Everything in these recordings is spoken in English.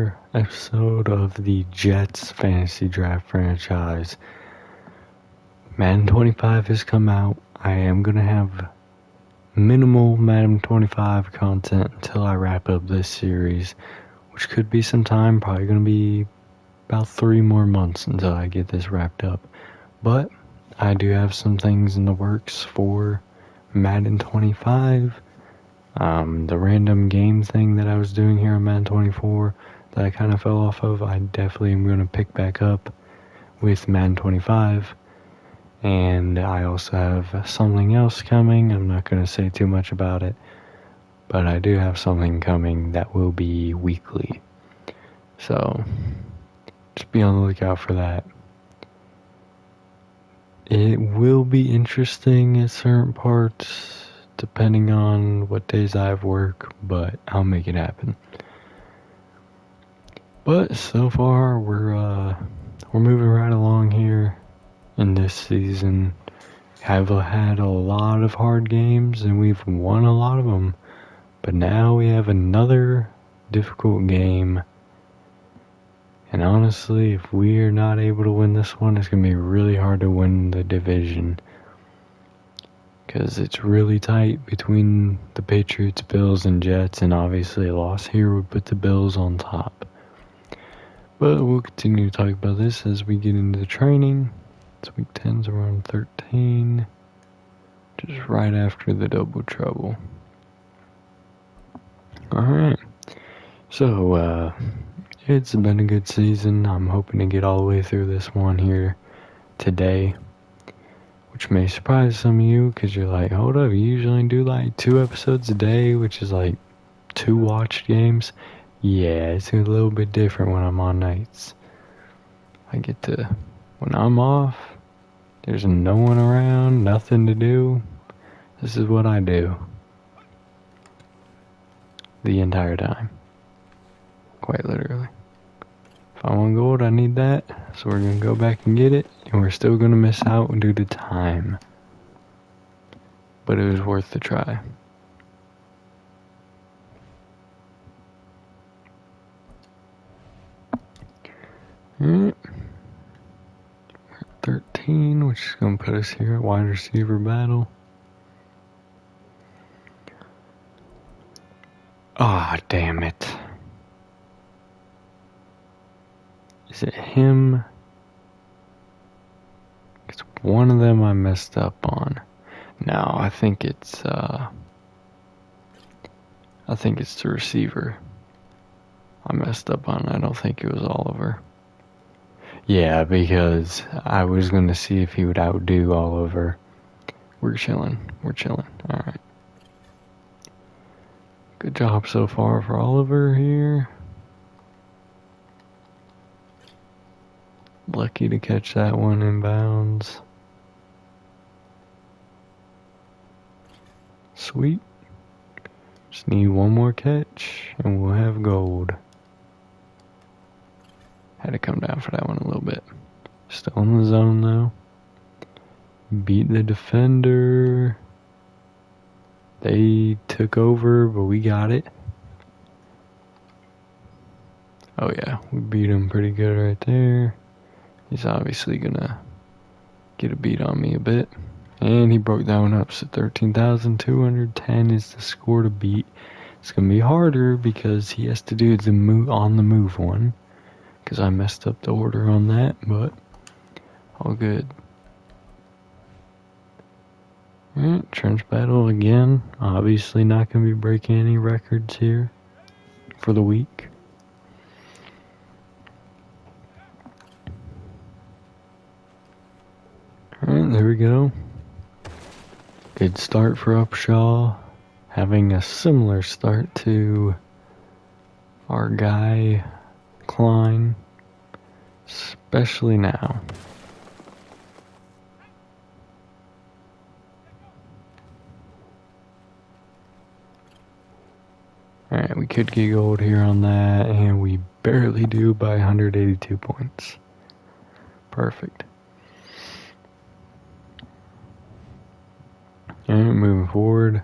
another episode of the Jets Fantasy Draft franchise. Madden 25 has come out. I am going to have minimal Madden 25 content until I wrap up this series, which could be some time, probably going to be about 3 more months until I get this wrapped up. But I do have some things in the works for Madden 25. The random game thing that I was doing here on Madden 24 that I kind of fell off of, I definitely am going to pick back up with Madden 25. And I also have something else coming. I'm not going to say too much about it, but I do have something coming that will be weekly. So just be on the lookout for that. It will be interesting at certain parts, depending on what days I have work, but I'll make it happen. But so far, we're moving right along here in this season. Have had a lot of hard games, and we've won a lot of them. But now we have another difficult game. And honestly, if we're not able to win this one, it's going to be really hard to win the division. Because it's really tight between the Patriots, Bills, and Jets, and obviously a loss here would put the Bills on top. But we'll continue to talk about this as we get into the training. It's week 10, so we're on 13, just right after the double trouble. Alright, so it's been a good season. I'm hoping to get all the way through this one here today, which may surprise some of you, because you're like, hold up, you usually do like 2 episodes a day, which is like 2 watched games. Yeah, it's a little bit different when I'm on nights. When I'm off, there's no one around, nothing to do. This is what I do. The entire time. Quite literally. If I want gold, I need that. So we're going to go back and get it. And we're still going to miss out due to time. But it was worth the try. Alright. We're at 13, which is going to put us here at wide receiver battle. Ah, damn it. Is it him? It's one of them I messed up on. No, I think it's the receiver I messed up on. I don't think it was Oliver. Yeah, because I was going to see if he would outdo Oliver. We're chilling. Alright. Good job so far for Oliver here. Lucky to catch that one in bounds. Sweet. Just need one more catch and we'll have gold. Had to come down for that one a little bit. Still in the zone though. Beat the defender. They took over, but we got it. Oh yeah, we beat him pretty good right there. He's obviously gonna get a beat on me a bit. And he broke that one up, so 13,210 is the score to beat. It's gonna be harder because he has to do the on the move one. Because I messed up the order on that, but all good. Alright, trench battle again. Obviously not gonna be breaking any records here for the week. Alright, there we go. Good start for Upshaw. Having a similar start to our guy, Klein. Especially now. Alright, we could get gold here on that, and we barely do by 182 points. Perfect. Alright, moving forward.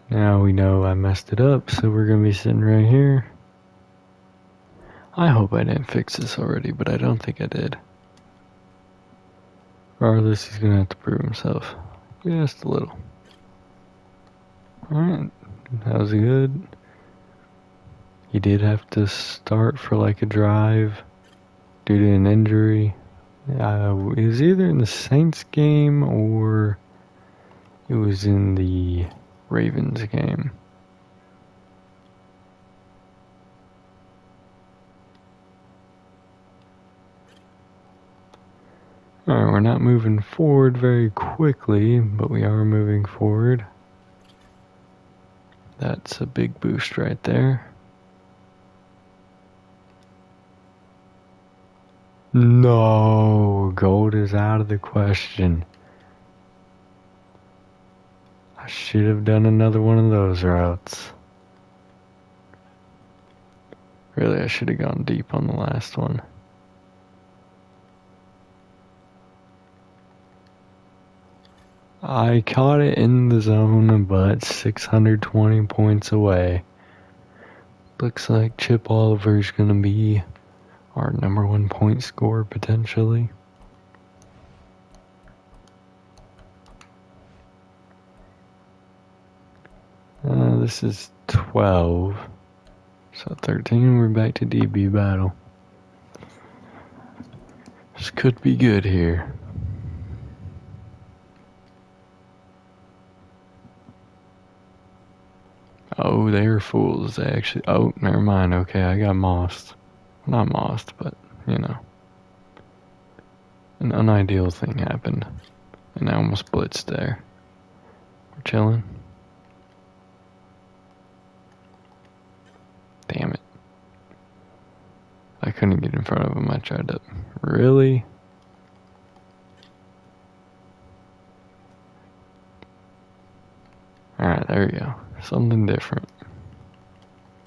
Now we know I messed it up, so we're gonna be sitting right here. I hope I didn't fix this already, but I don't think I did. Regardless, he's gonna have to prove himself. Just a little. Alright, that was good. He did have to start for like a drive due to an injury. It was either in the Saints game or it was in the Ravens game. Alright, we're not moving forward very quickly, but we are moving forward. That's a big boost right there. No, gold is out of the question. I should have done another one of those routes. Really, I should have gone deep on the last one. I caught it in the zone, but 620 points away. Looks like Chip Oliver's gonna be our #1 point scorer potentially. This is 12. So 13, we're back to DB battle. This could be good here. Oh, they're fools. They actually... Oh, never mind. Okay, I got mossed. Not mossed, but, you know. An unideal thing happened. And I almost blitzed there. We're chilling. Damn it. I couldn't get in front of him. I tried to... Really? Alright, there we go. Something different.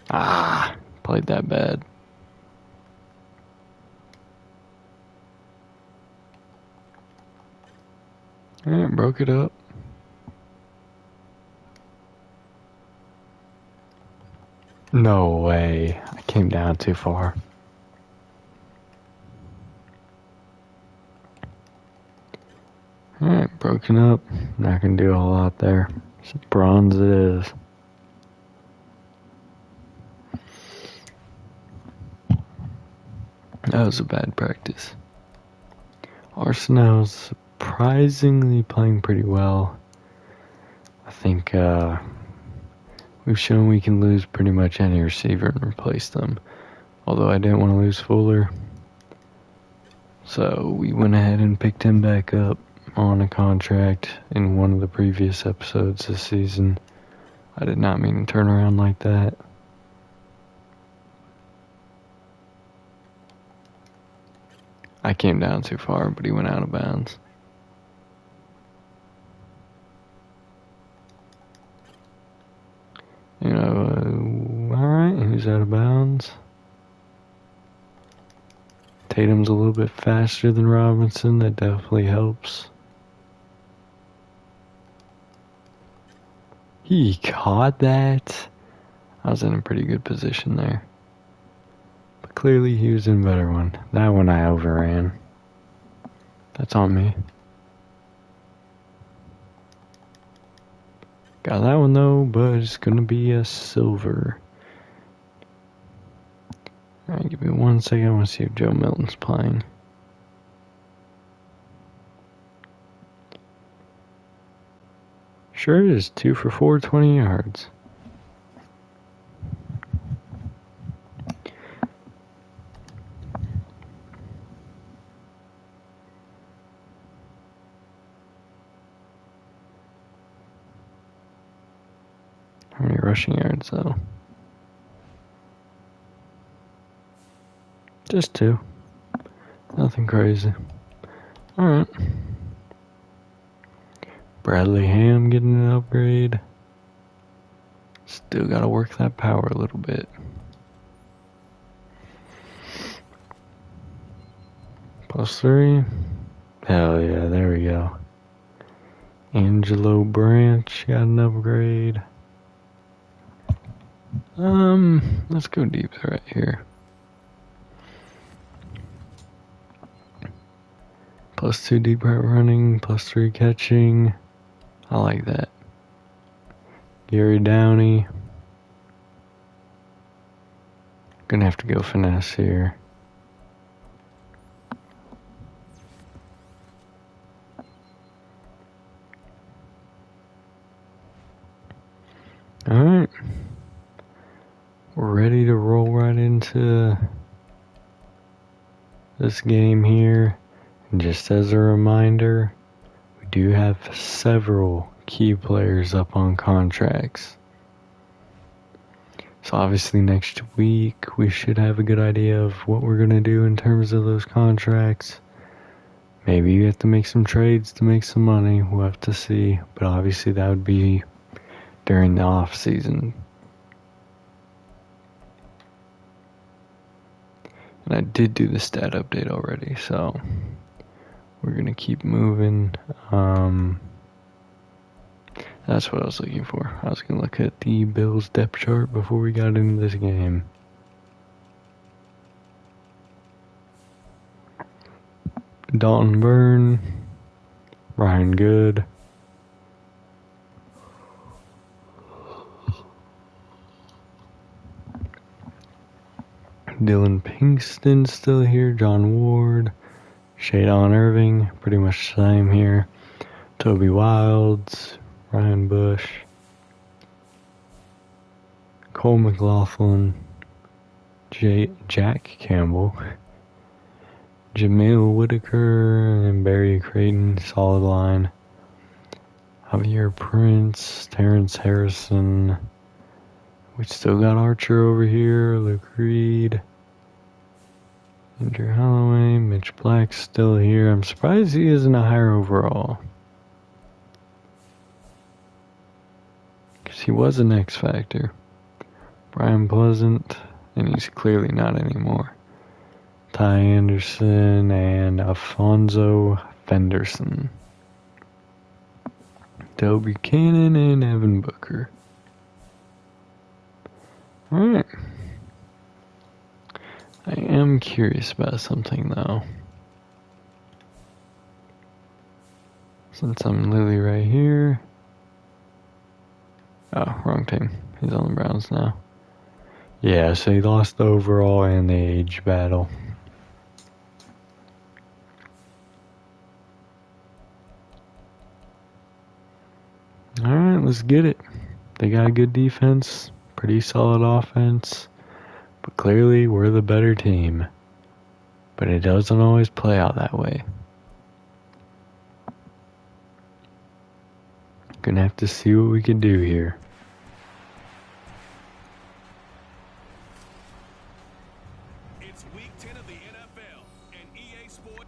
Ah! Played that bad. Alright, broke it up. No way. I came down too far. Alright, broken up. Not gonna do a whole lot there. It's bronze it is. That was a bad practice. Arsenal's surprisingly playing pretty well. I think we've shown we can lose pretty much any receiver and replace them. Although I didn't want to lose Fuller. So we went ahead and picked him back up on a contract in one of the previous episodes this season. I did not mean to turn around like that. I came down too far, but he went out of bounds. You know, alright, who's out of bounds? Tatum's a little bit faster than Robinson, that definitely helps. He caught that. I was in a pretty good position there. But clearly he was in a better one. That one I overran. That's on me. Got that one though, but it's gonna be a silver. Alright, give me 1 second. I want to see if Joe Milton's playing. Sure it is. 2 for 4, 20 yards. How many rushing yards though? Just 2. Nothing crazy. Alright. Bradley Ham getting an upgrade. Still gotta work that power a little bit. +3. Hell yeah, there we go. Angelo Branch got an upgrade. Let's go deep right here. +2 deep route running, +3 catching. I like that. Gary Downey. Gonna have to go finesse here. Alright. We're ready to roll right into this game here. And just as a reminder, we do have several key players up on contracts. So obviously next week we should have a good idea of what we're going to do in terms of those contracts. Maybe you have to make some trades to make some money. We'll have to see. But obviously that would be during the off season. And I did do the stat update already, so we're going to keep moving. That's what I was looking for. I was going to look at the Bills depth chart before we got into this game. Dalton Byrne, Ryan Good, Dylan Pinkston still here, John Ward, Shadon Irving, pretty much the same here, Toby Wilds, Ryan Bush, Cole McLaughlin, Jack Campbell, Jamil Whitaker, and Barry Creighton, solid line. Javier Prince, Terrence Harrison. We still got Archer over here, Luke Reed, Andrew Holloway, Mitch Black still here. I'm surprised he isn't a higher overall. Because he was an X Factor. Brian Pleasant, and he's clearly not anymore. Ty Anderson and Alfonso Fenderson. Del Buchanan and Evan Booker. Alright. I am curious about something though. Since I'm Lily right here. Oh, wrong team. He's on the Browns now. Yeah, so he lost the overall and the age battle. Alright, let's get it. They got a good defense, pretty solid offense, but clearly we're the better team. But it doesn't always play out that way. Gonna have to see what we can do here. It's week 10 of the NFL and EA Sports.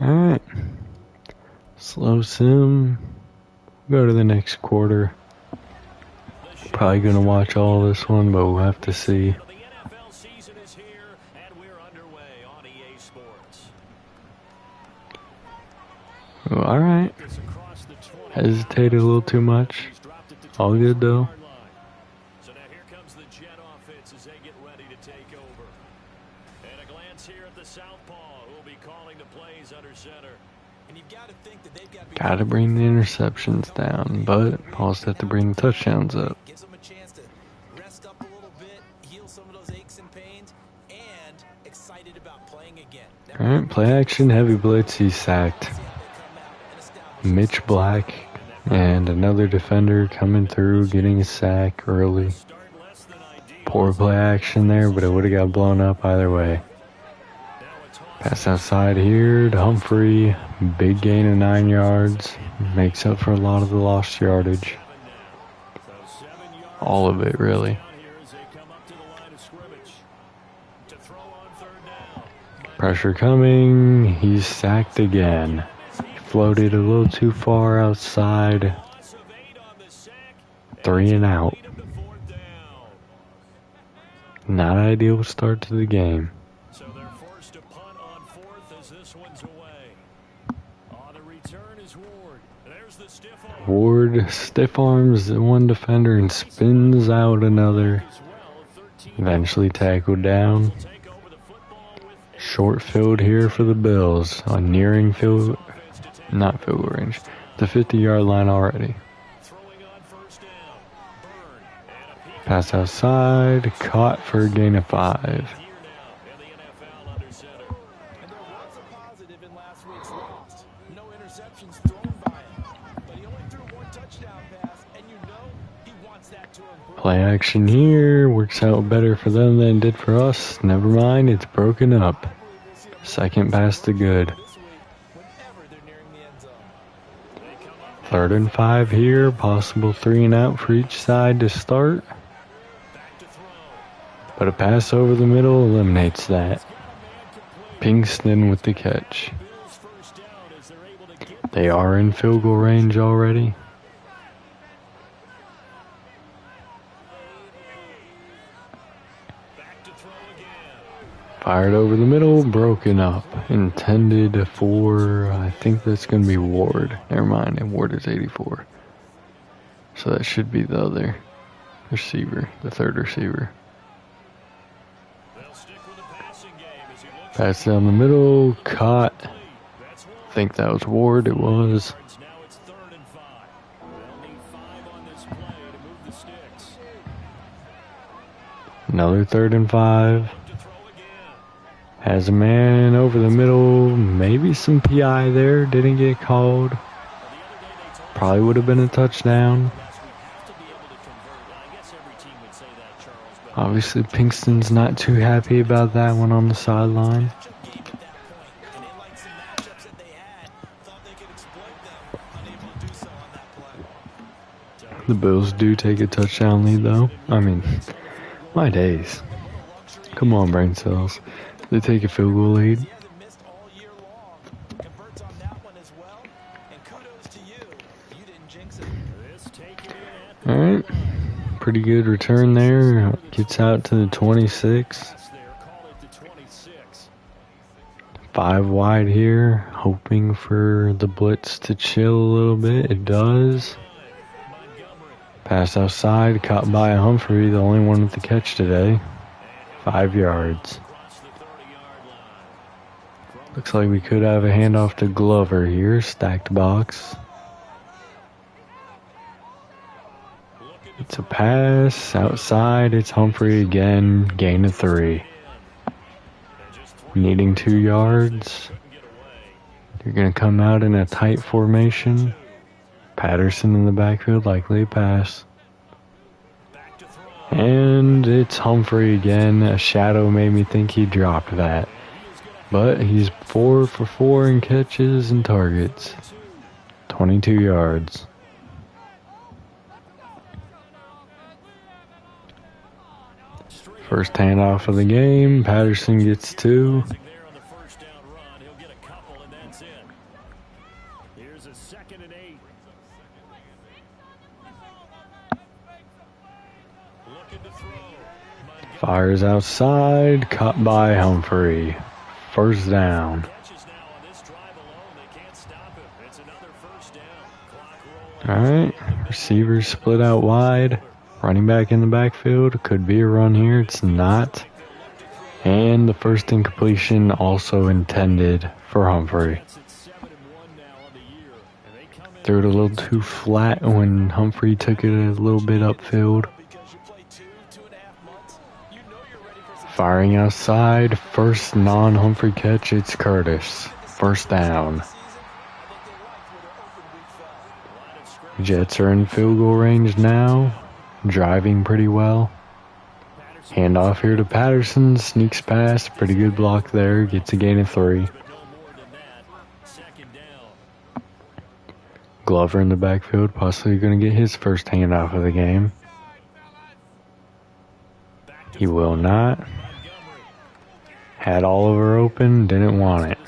Alright. Slow sim. Go to the next quarter. Probably gonna watch all this one, but we'll have to see. The NFL season is here and we're underway on EA Sports. Alright. Hesitated a little too much. All good though. So now here comes the Jet offense as they get ready to take over. And a glance here at the southpaw who will be calling the plays under center. And you've got to think that they've got Gotta bring the interceptions down, but also have to bring the touchdowns up. Gives them a chance to rest up a little bit, heal some of those aches and pains, and excited about playing again. Alright, play action, heavy blitz, he's sacked. Mitch Black and another defender coming through, getting a sack early. Poor play action there, but it would have got blown up either way. Pass outside here to Humphrey. Big gain of 9 yards. Makes up for a lot of the lost yardage. All of it, really. Pressure coming. He's sacked again. He floated a little too far outside. 3 and out. Not ideal start to the game. So they're forced to punt on fourth as this one's away. On the There's the stiff arm. Ward stiff arms one defender and spins out another. Eventually tackled down. Short field here for the Bills. On nearing field, not field goal range, the 50-yard line already. Pass outside, caught for a gain of 5. And there was a positive in last week's loss. No interceptions thrown by him. But he only threw one touchdown pass, and you know he wants that to improve. Play action here. Works out better for them than it did for us. Never mind, it's broken up. Second pass to good. Whenever they're nearing the end zone. 3rd and 5 here. Possible 3 and out for each side to start. But a pass over the middle eliminates that. Pinkston with the catch. They are in field goal range already. Fired over the middle, broken up. Intended for, I think that's going to be Ward. Never mind, and Ward is 84. So that should be the other receiver, the 3rd receiver. Pass down the middle, caught. I think that was Ward, it was. Another 3rd and 5. Has a man over the middle, maybe some PI there, didn't get called. Probably would have been a touchdown. Obviously, Pinkston's not too happy about that one on the sideline. The Bills do take a touchdown lead, though. I mean, my days. Come on, brain cells. They take a field goal lead. Alright. Pretty good return there. Gets out to the 26. 5 wide here. Hoping for the blitz to chill a little bit. It does. Pass outside. Caught by Humphrey. The only one with the catch today. 5 yards. Looks like we could have a handoff to Glover here. Stacked box. It's a pass. Outside, it's Humphrey again. Gain of 3. Needing 2 yards. You're going to come out in a tight formation. Patterson in the backfield, likely a pass. And it's Humphrey again. A shadow made me think he dropped that. But he's 4 for 4 in catches and targets. 22 yards. First handoff of the game. Patterson gets 2. Fires outside. Caught by Humphrey. First down. Alright. Receivers split out wide. Running back in the backfield. Could be a run here. It's not. And the first incompletion also intended for Humphrey. Threw it a little too flat when Humphrey took it a little bit upfield. Firing outside. First non-Humphrey catch. It's Curtis. First down. Jets are in field goal range now. Driving pretty well. Handoff here to Patterson. Sneaks past. Pretty good block there. Gets a gain of 3. Glover in the backfield. Possibly going to get his first handoff of the game. He will not. Had Oliver open. Didn't want it.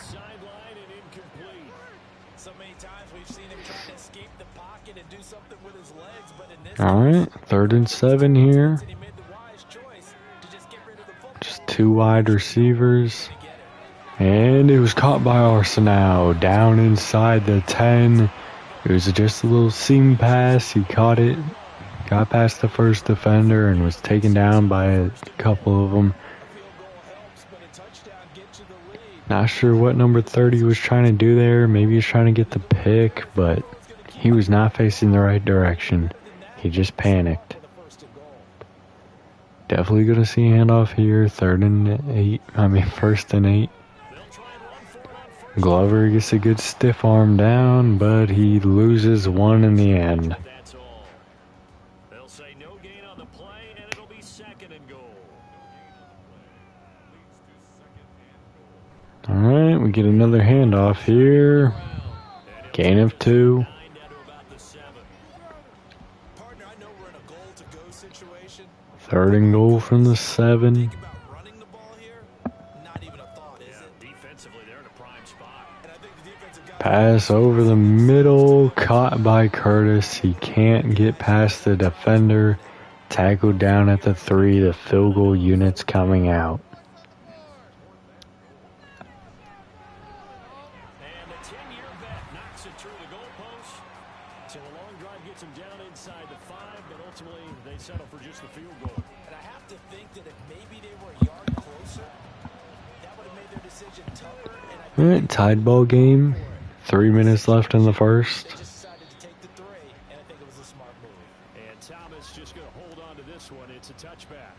Alright, 3rd and 7 here. Just 2 wide receivers. And it was caught by Arsenal. Down inside the 10. It was just a little seam pass. He caught it, got past the first defender, and was taken down by a couple of them. Not sure what number 30 was trying to do there. Maybe he was trying to get the pick, but he was not facing the right direction. He just panicked. Definitely going to see a handoff here. 1st and 8. Glover gets a good stiff arm down, but he loses one in the end. They'll say no gain on the play, and it'll be 2nd and goal. Alright, we get another handoff here. Gain of 2. Partner, I know we're in a goal-to-go situation. 3rd and goal from the 7. Think about running the ball here. Not even a thought, is it? Defensively, they're in a prime spot. And I think the defensive guy Pass over the middle, caught by Curtis. He can't get past the defender. Tackled down at the 3. The field goal unit's coming out. And the 10-year vet knocks it through the goalpost. So the long drive gets them down inside the 5, but ultimately they settle for just the field goal. And I have to think that if maybe they were a yard closer, that would have made their decision tougher. And I Alright, tied ball game. 3 minutes left in the first. they just decided to take the 3, and I think it was a smart move. And Thomas just going to hold on to this one. It's a touchback.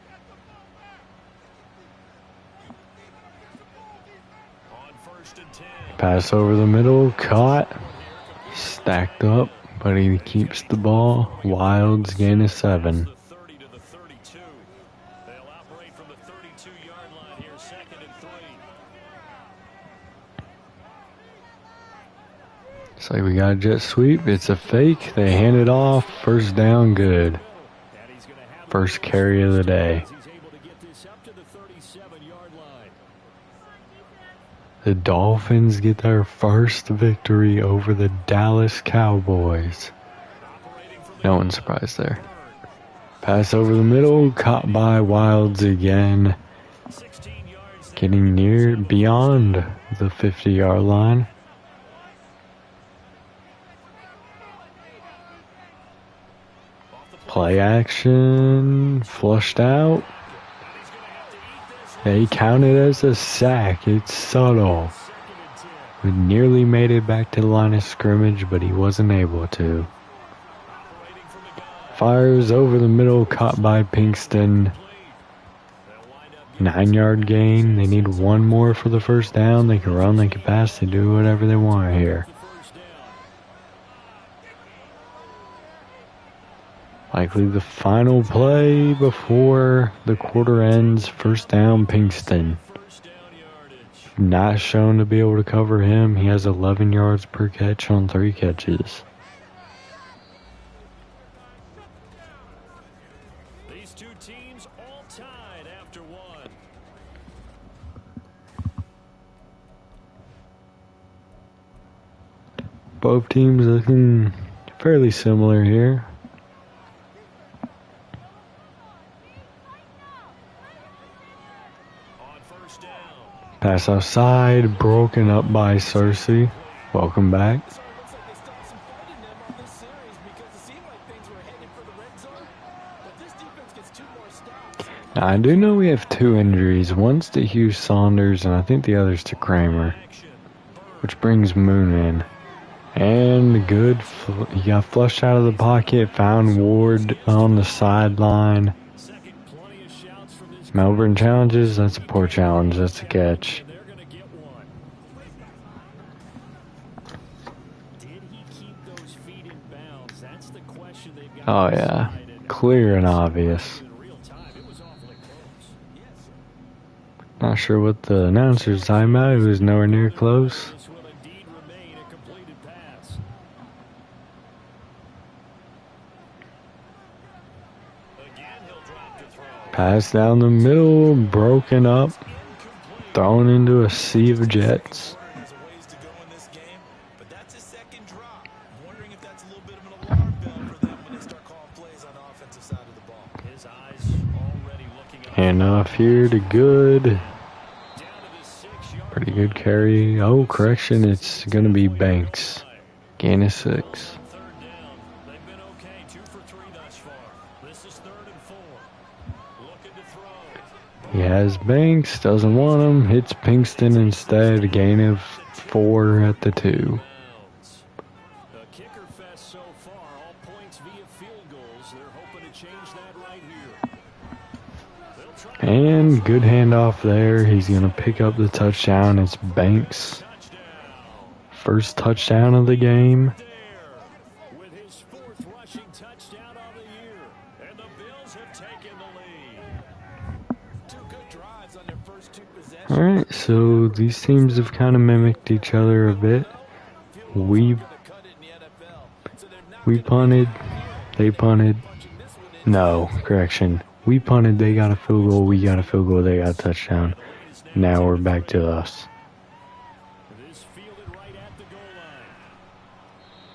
On 1st and 10. Pass over the middle, caught. Stacked up, but he keeps the ball. Wilds gain of 7. The 30 to the 32. They'll operate from the 32-yard line here, 2nd and 3. It's like we got a jet sweep. It's a fake. They hand it off. 1st down, good. And he's going to have the First carry of the day. He's able to get this up to the 37-yard line. The Dolphins get their first victory over the Dallas Cowboys. Operating from the No one's surprised there. Pass over the middle, caught by Wilds again. 16 yards. Getting near, beyond the 50-yard line. Play action, flushed out. They count it as a sack. It's subtle. We nearly made it back to the line of scrimmage, but he wasn't able to. Fires over the middle, caught by Pinkston. 9-yard gain. They need one more for the 1st down. They can run, they can pass, they do whatever they want here. Likely the final play before the quarter ends. 1st down, Pinkston. Not shown to be able to cover him. He has 11 yards per catch on 3 catches. These two teams all tied after 1. Both teams looking fairly similar here. On 1st down. Pass outside, broken up by Cersei. Welcome back. So it looks like they stopped some fight in them on this series because it seemed like things were headed for the red zone. But this defense gets 2 more stops. Now, I do know we have 2 injuries. One's to Hugh Saunders, and I think the other's to Kramer. Which brings Moon in. And good. He got flushed out of the pocket. Found Ward on the sideline. Second, plenty of shouts from this Melbourne challenges. That's a poor challenge. That's a catch. and they're going to get one. Did he keep those feet in bounds? That's the question they've got. Oh, yeah. Clear and obvious. In real time, it was awfully close. Not sure what the announcer's talking about. It was nowhere near close. This will indeed remain a completed pass. Again, he'll drop to throw. Pass down the middle. Broken up. Thrown into a sea of Jets. There's a ways to go in this game, but that's his 2nd drop. I'm wondering if that's a little bit of an alarm bell for them when they start calling plays on the offensive side of the ball. His eyes already looking up. Handoff here to Good. Down to the 6-yard Pretty good carry. Oh, correction. It's going to be Banks. Gain of 6. Third down. They've been okay, 2 for 3 thus far. This is 3rd and 4. Looking to throw. He has Banks, doesn't want him, hits Pinkston instead, a gain of 4 at the 2. A kicker fest so far, all points via field goals. They're hoping to change that right here. And good handoff there. He's going to pick up the touchdown. It's Banks. First touchdown of the game. With his 4th rushing touchdown of the year. And the Bills have taken the lead. 2 good drives on their first 2 possessions. Alright, so these teams have kind of mimicked each other a bit. We punted, they punted. No, correction. We punted, they got a field goal, we got a field goal, they got a touchdown. Now we're back to us. This fielded right at the goal line.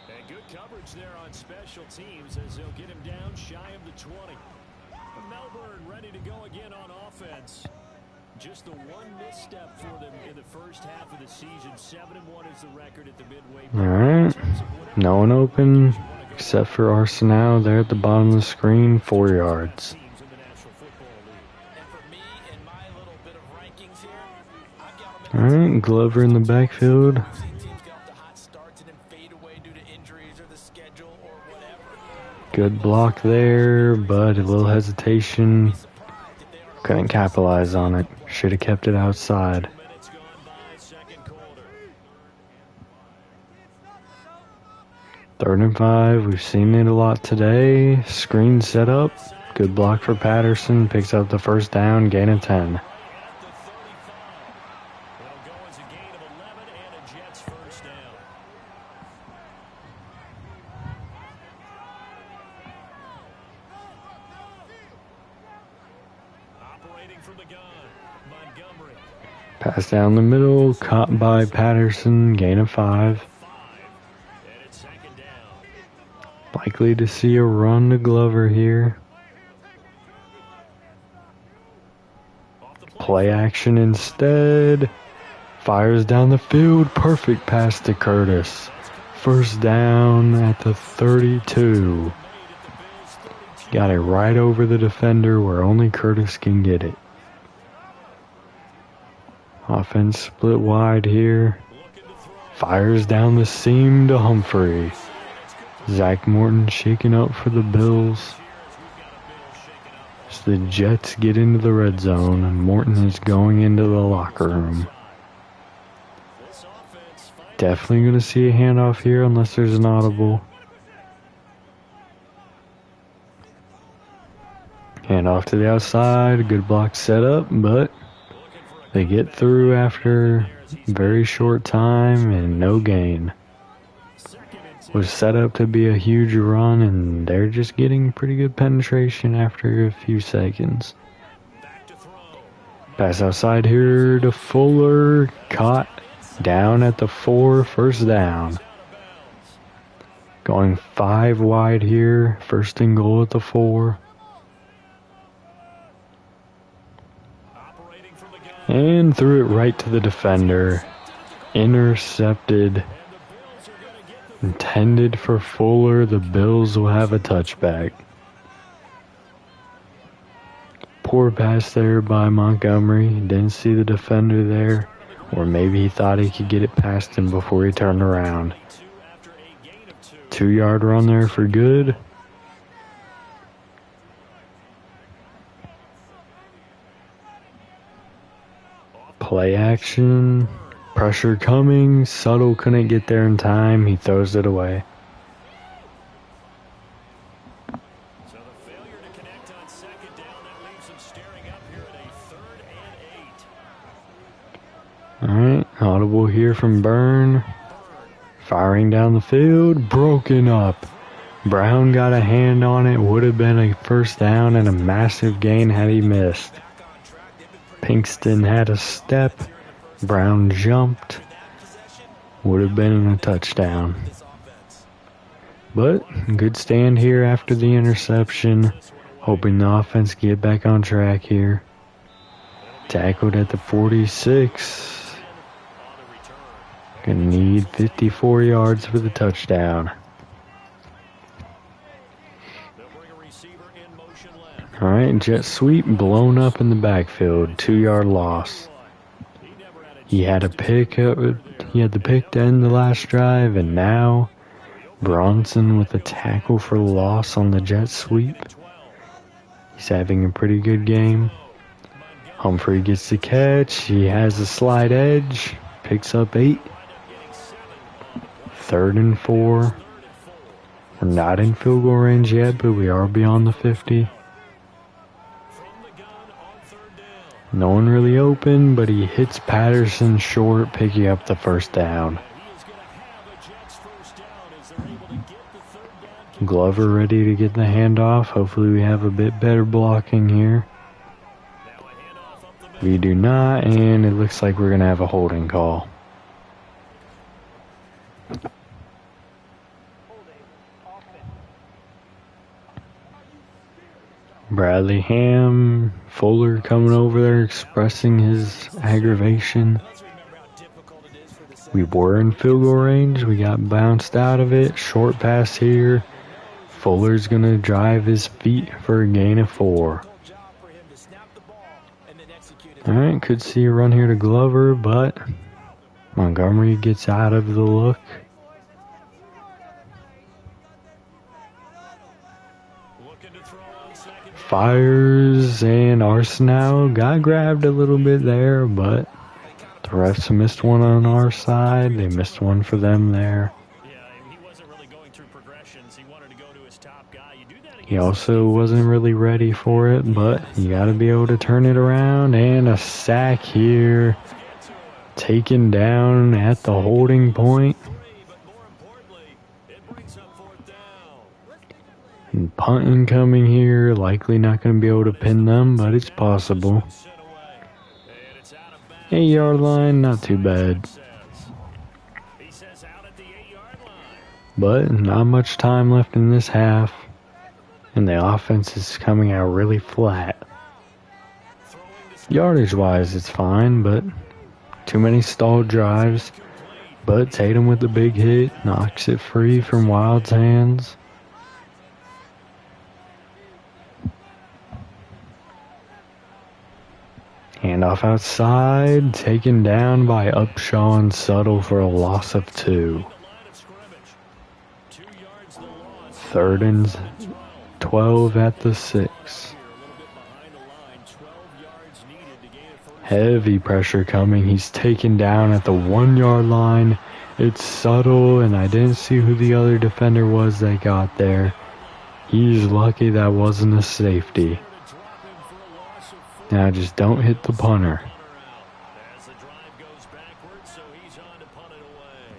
And good coverage there on special teams as they'll get him down shy of the 20. Melbourne ready to go again on offense. Just the one misstep for them in the first half of the season. 7-1 is the record at the midway point. Alright, no one open except for Arsenal there at the bottom of the screen, 4 yards. Teams in the National Football League. And for me, in my little bit of rankings here, I've got them in Alright, Glover in the backfield. We've seen teams get off to hot starts and then fade away due to injuries or the schedule or whatever. Good block there, but a little hesitation. Couldn't capitalize on it. Should have kept it outside. Minutes gone by, second quarter. 3rd and 5. We've seen it a lot today. Screen set up. Good block for Patterson. Picks up the first down. Gain of 10. At the 35. It'll go as a gain of 11 and a Jets first down. Operating from the gun, Montgomery. Pass down the middle. Caught by Patterson. Gain of 5. 5. And it's second down. Likely to see a run to Glover here. Off the Play action instead. Fires down the field. Perfect pass to Curtis. First down at the 32. Got it right over the defender where only Curtis can get it. Offense split wide here. Fires down the seam to Humphrey. Zach Morton shaking up for the Bills. As the Jets get into the red zone and Morton is going into the locker room. Definitely going to see a handoff here unless there's an audible. Handoff to the outside. Good block set up, but they get through after very short time and no gain. Was set up to be a huge run, and they're just getting pretty good penetration after a few seconds. Pass outside here to Fuller. Caught down at the 4, first down. Going 5 wide here. First and goal at the 4. And threw it right to the defender. Intercepted. Intended for Fuller. The Bills will have a touchback. Poor pass there by Montgomery. Didn't see the defender there. Or maybe he thought he could get it past him before he turned around. 2-yard run there for good. Play action. Pressure coming. Suttle couldn't get there in time. He throws it away. So the failure to connect on second down, that leaves them staring up here at a 3rd and 8. Alright, audible here from Byrne. Firing down the field. Broken up. Brown got a hand on it. Would have been a first down and a massive gain had he missed. Pinkston had a step. Brown jumped. Would have been a touchdown. But good stand here after the interception. Hoping the offense get back on track here. Tackled at the 46. Gonna need 54 yards for the touchdown. Alright, jet sweep blown up in the backfield. 2-yard loss. He had a pick up. He had the pick to end the last drive, and now Bronson with a tackle for loss on the jet sweep. He's having a pretty good game. Humphrey gets the catch. He has a slide edge. Picks up 8. 3rd and 4. We're not in field goal range yet, but we are beyond the 50. No one really open, but he hits Patterson short, picking up the first down. Glover ready to get the handoff. Hopefully we have a bit better blocking here. We do not, and it looks like we're going to have a holding call. Bradley Ham, Fuller coming over there expressing his aggravation. We were in field goal range. We got bounced out of it. Short pass here. Fuller's going to drive his feet for a gain of 4. Alright, could see a run here to Glover, but Montgomery gets out of the look. Fires, and Arsenal got grabbed a little bit there, but the refs missed one on our side. They missed one for them there. He also wasn't really ready for it, but you got to be able to turn it around, and a sack here. Taken down at the holding point. And punt incoming here. Likely not going to be able to pin them, but it's possible. 8-yard line, not too bad. But not much time left in this half. And the offense is coming out really flat. Yardage-wise, it's fine, but too many stalled drives. But Tatum with the big hit knocks it free from Wild's hands. Handoff outside, taken down by Upshaw and Subtle for a loss of 2. 3rd and 12 at the 6. Heavy pressure coming. He's taken down at the 1-yard line. It's Subtle, and I didn't see who the other defender was that got there. He's lucky that wasn't a safety. Now just don't hit the punter.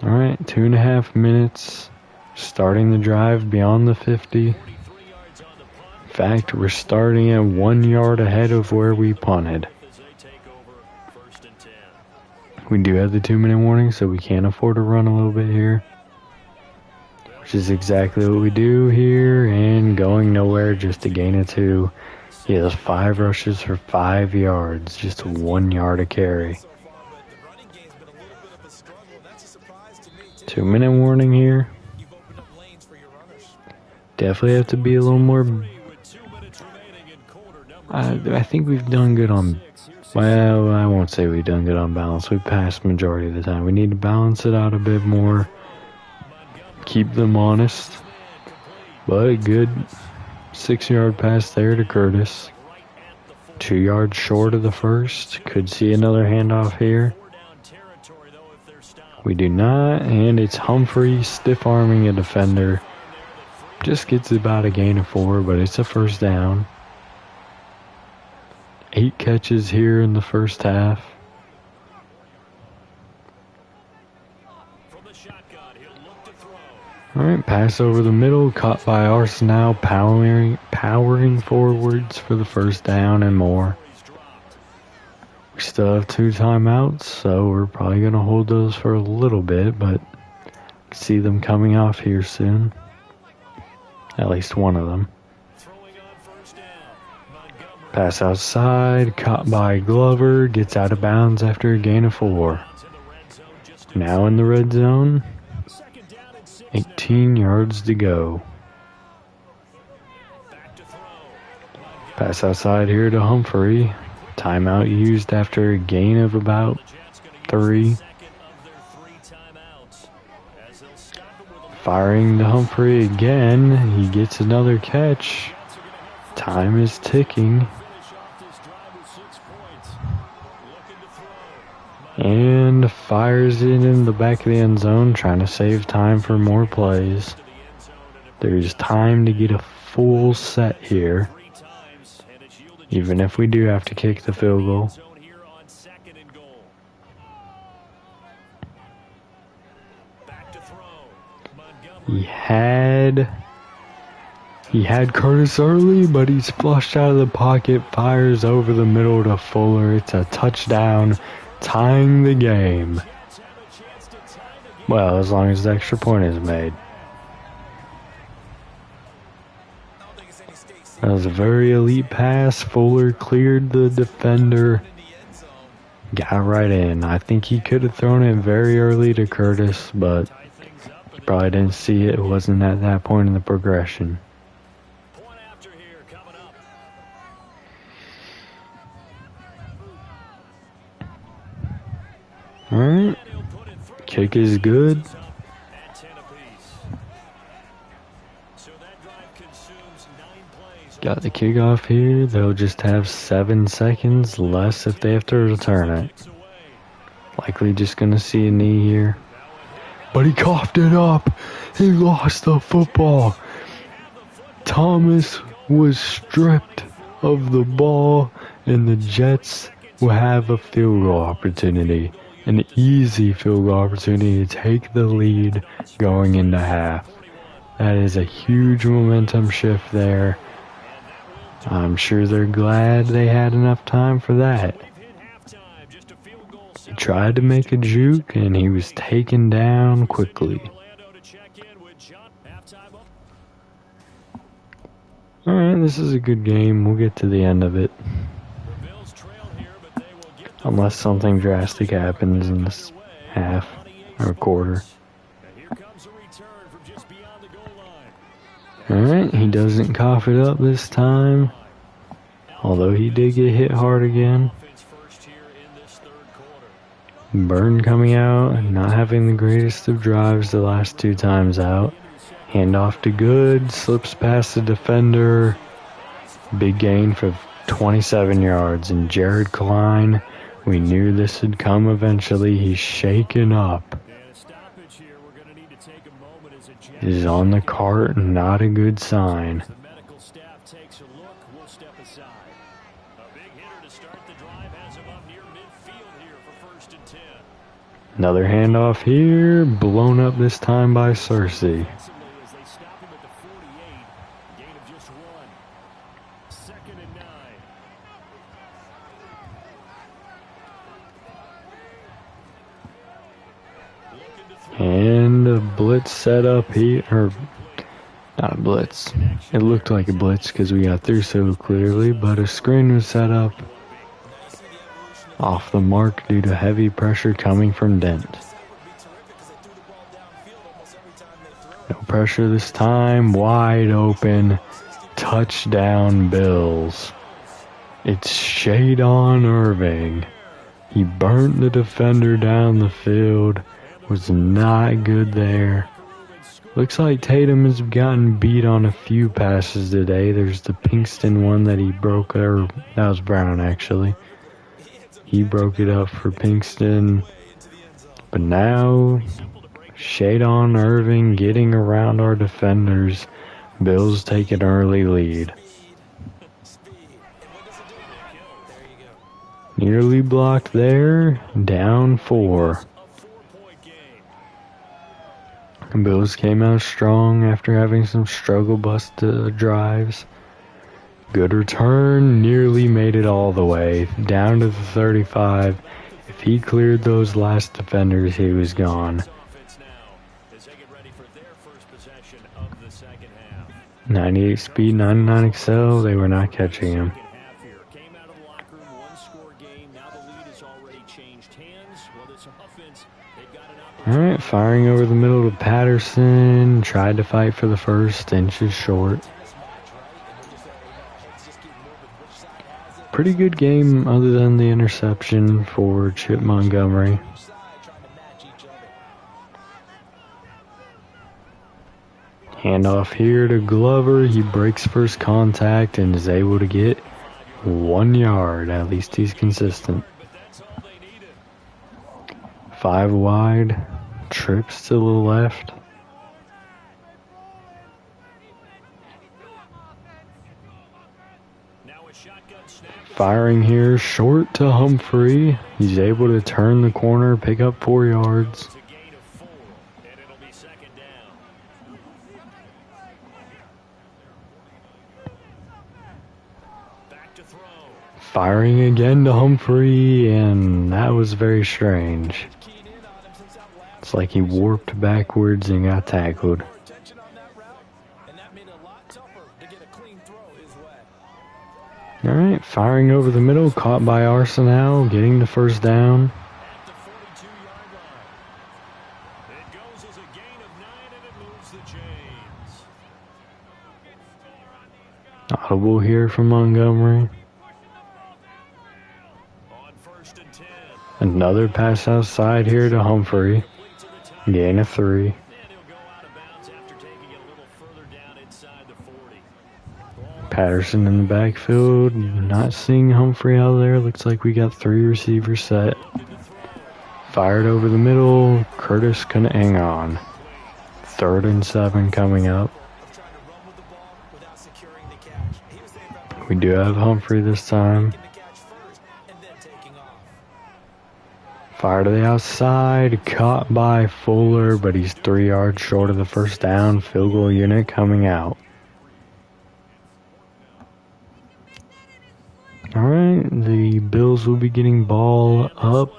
Alright, 2.5 minutes. Starting the drive beyond the 50. In fact, we're starting at 1 yard ahead of where we punted. We do have the 2-minute warning, so we can't afford to run a little bit here. Which is exactly what we do here, and going nowhere, just a gain of 2. He has 5 rushes for 5 yards, just 1 yard a carry. 2-minute warning here. Definitely have to be a little more. I think we've done good on. Well, I won't say we've done good on balance. We passed majority of the time. We need to balance it out a bit more. Keep them honest. But good 6-yard pass there to Curtis. 2 yards short of the first. Could see another handoff here. We do not, and it's Humphrey stiff-arming a defender. Just gets about a gain of 4, but it's a first down. 8 catches here in the first half. Alright, pass over the middle, caught by Arsenal, powering forwards for the first down and more. We still have 2 timeouts, so we're probably going to hold those for a little bit, but see them coming off here soon. At least one of them. Pass outside, caught by Glover, gets out of bounds after a gain of 4. Now in the red zone. Second down and 6 now. 18 yards to go. Back to throw. Pass outside here to Humphrey. Timeout used after a gain of about Jets gonna use 3. the second of their 3 timeouts as they'll stop him with a Firing to Humphrey again. He gets another catch. Time is ticking. finish off this drive with 6 points. Looking to throw. And fires it in the back of the end zone, trying to save time for more plays. To the end zone and a There's time to get a full set here, 3 times, and it's yielded even if we do have to kick the field goal. zone here on 2nd and goal. Back to throw. Montgomery. He had Curtis early, but he's flushed out of the pocket, fires over the middle to Fuller. It's a touchdown, tying the game. Jets have a chance to tie the game. Well, as long as the extra point is made. That was a very elite pass. Fuller cleared the defender, got right in. I think he could have thrown it very early to Curtis, but Tie things up, he but probably didn't see it. It wasn't at that point in the progression. point after here coming up. Alright, And he'll put it through. kick is good. Up at 10 apiece. So that drive consumes 9 plays. Got the kickoff here. They'll just have 7 seconds less if they have to return it. Kicks away. Likely just gonna see a knee here. But he coughed it up. He lost the football. Thomas was stripped of the ball, and the Jets will have a field goal opportunity. An easy field goal opportunity to take the lead going into half. That is a huge momentum shift there. I'm sure they're glad they had enough time for that. They've hit halftime. Just a field goal He tried to make a juke, and he was taken down quickly. Orlando to check in with John. Halftime up. Alright, this is a good game. We'll get to the end of it. The Bills trail here, but they will get the Unless something drastic happens in this half or quarter. And here comes a return from just beyond the goal line. Alright, he doesn't cough it up this time. Although he did get hit hard again. Offense first here in this 3rd quarter. Burn coming out, not having the greatest of drives the last 2 times out. Handoff to Good, slips past the defender. Big gain for 27 yards. And Jared Klein, we knew this would come eventually. He's shaken up. And a stoppage here. We're going to need to take a moment as a Jet. He's on the cart, not a good sign. The medical staff takes a look. We'll step aside. A big hitter to start the drive has him up near midfield here for 1st and 10. Another handoff here, blown up this time by Cersei. Defensively as they stop him at the 48. Gain of just 1. 2nd and 9. Looking to throw. And a blitz set up here, or not a blitz. It looked like a blitz because we got through so clearly, but a screen was set up off the mark due to heavy pressure coming from Dent. No pressure this time, wide open, touchdown Bills. It's Shadon Irving. He burnt the defender down the field, was not good there. Looks like Tatum has gotten beat on a few passes today. There's the Pinkston one that he broke, or that was Brown actually. He broke it up for Pinkston. But now, Shadon Irving getting around our defenders. Bills take an early lead. Nearly blocked there. Down 4. A 4-point game. Bills came out strong after having some struggle bust drives. Good return, nearly made it all the way, down to the 35. If he cleared those last defenders, he was gone. Offense now as they get ready for their first possession of the 2nd half. 98 speed, 99 excel, they were not catching him. Second half here. Came out of the locker room, 1-score game. Now the lead has already changed hands. Well, this offense, they've got an Alright, firing over the middle to Patterson. Tried to fight for the first, inches short. Pretty good game other than the interception for Chip Montgomery. Handoff here to Glover. He breaks first contact and is able to get 1 yard. At least he's consistent. 5 wide. Trips to the left. Firing here short to Humphrey. He's able to turn the corner, pick up 4 yards. Firing again to Humphrey, and that was very strange. It's like he warped backwards and got tackled. Alright, firing over the middle, caught by Arsenal, getting the first down. Audible here from Montgomery. Another pass outside here to Humphrey. Gain of 3. Patterson in the backfield. Not seeing Humphrey out there. Looks like we got 3 receivers set. Fired over the middle. Curtis couldn't hang on. 3rd and 7 coming up. We do have Humphrey this time. Fire to the outside, caught by Fuller, but he's 3 yards short of the first down. Field goal unit coming out. Alright, the Bills will be getting ball up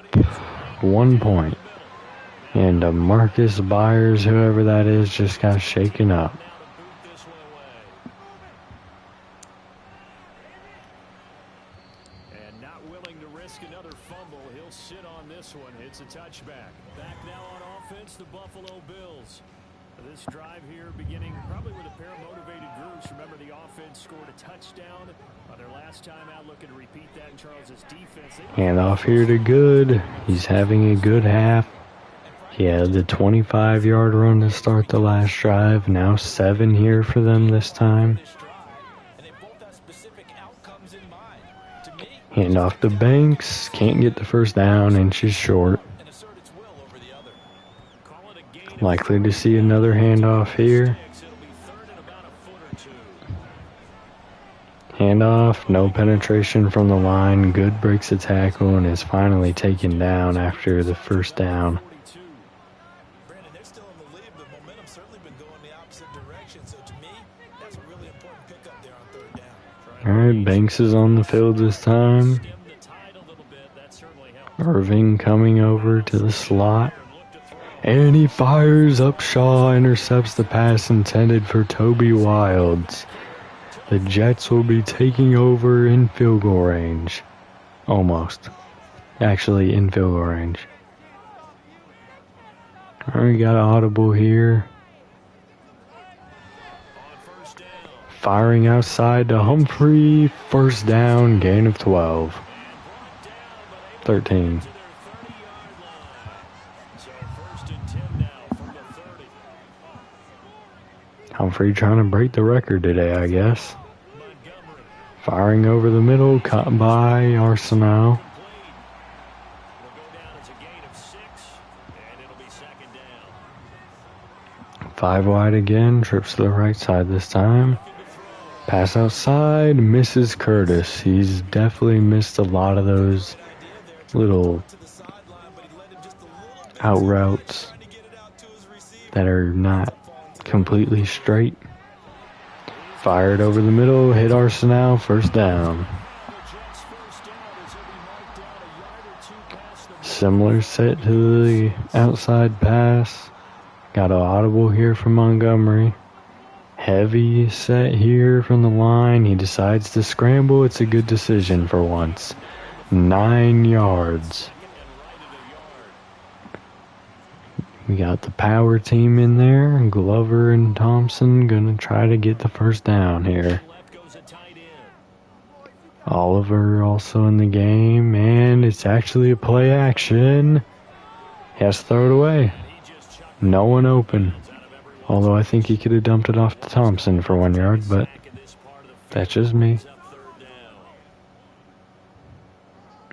1 point. And Marcus Byers, whoever that is, just got shaken up. Handoff here to Good. He's having a good half. He had the 25-yard run to start the last drive. Now 7 here for them this time. Handoff to Banks. Can't get the first down. Inches short. Likely to see another handoff here. Handoff, no penetration from the line. Good breaks the tackle and is finally taken down after the first down. Alright, Banks is on the field this time. Irving coming over to the slot. And he fires up Shaw, intercepts the pass intended for Toby Wilds. The Jets will be taking over in field goal range. Almost. Actually, in field goal range. Alright, we got an audible here. Firing outside to Humphrey. First down, gain of 12. 13. Humphrey trying to break the record today, I guess. Firing over the middle, caught by Arsenal. Five wide again, trips to the right side this time. Pass outside, misses Curtis. He's definitely missed a lot of those little out routes that are not completely straight. Fired over the middle, hit Arsenal, first down. Similar set to the outside pass. Got an audible here from Montgomery. Heavy set here from the line. He decides to scramble. It's a good decision for once. 9 yards. We got the power team in there. Glover and Thompson gonna try to get the first down here. Oliver also in the game, and it's actually a play action. He has to throw it away. No one open. Although I think he could have dumped it off to Thompson for 1 yard, but that's just me.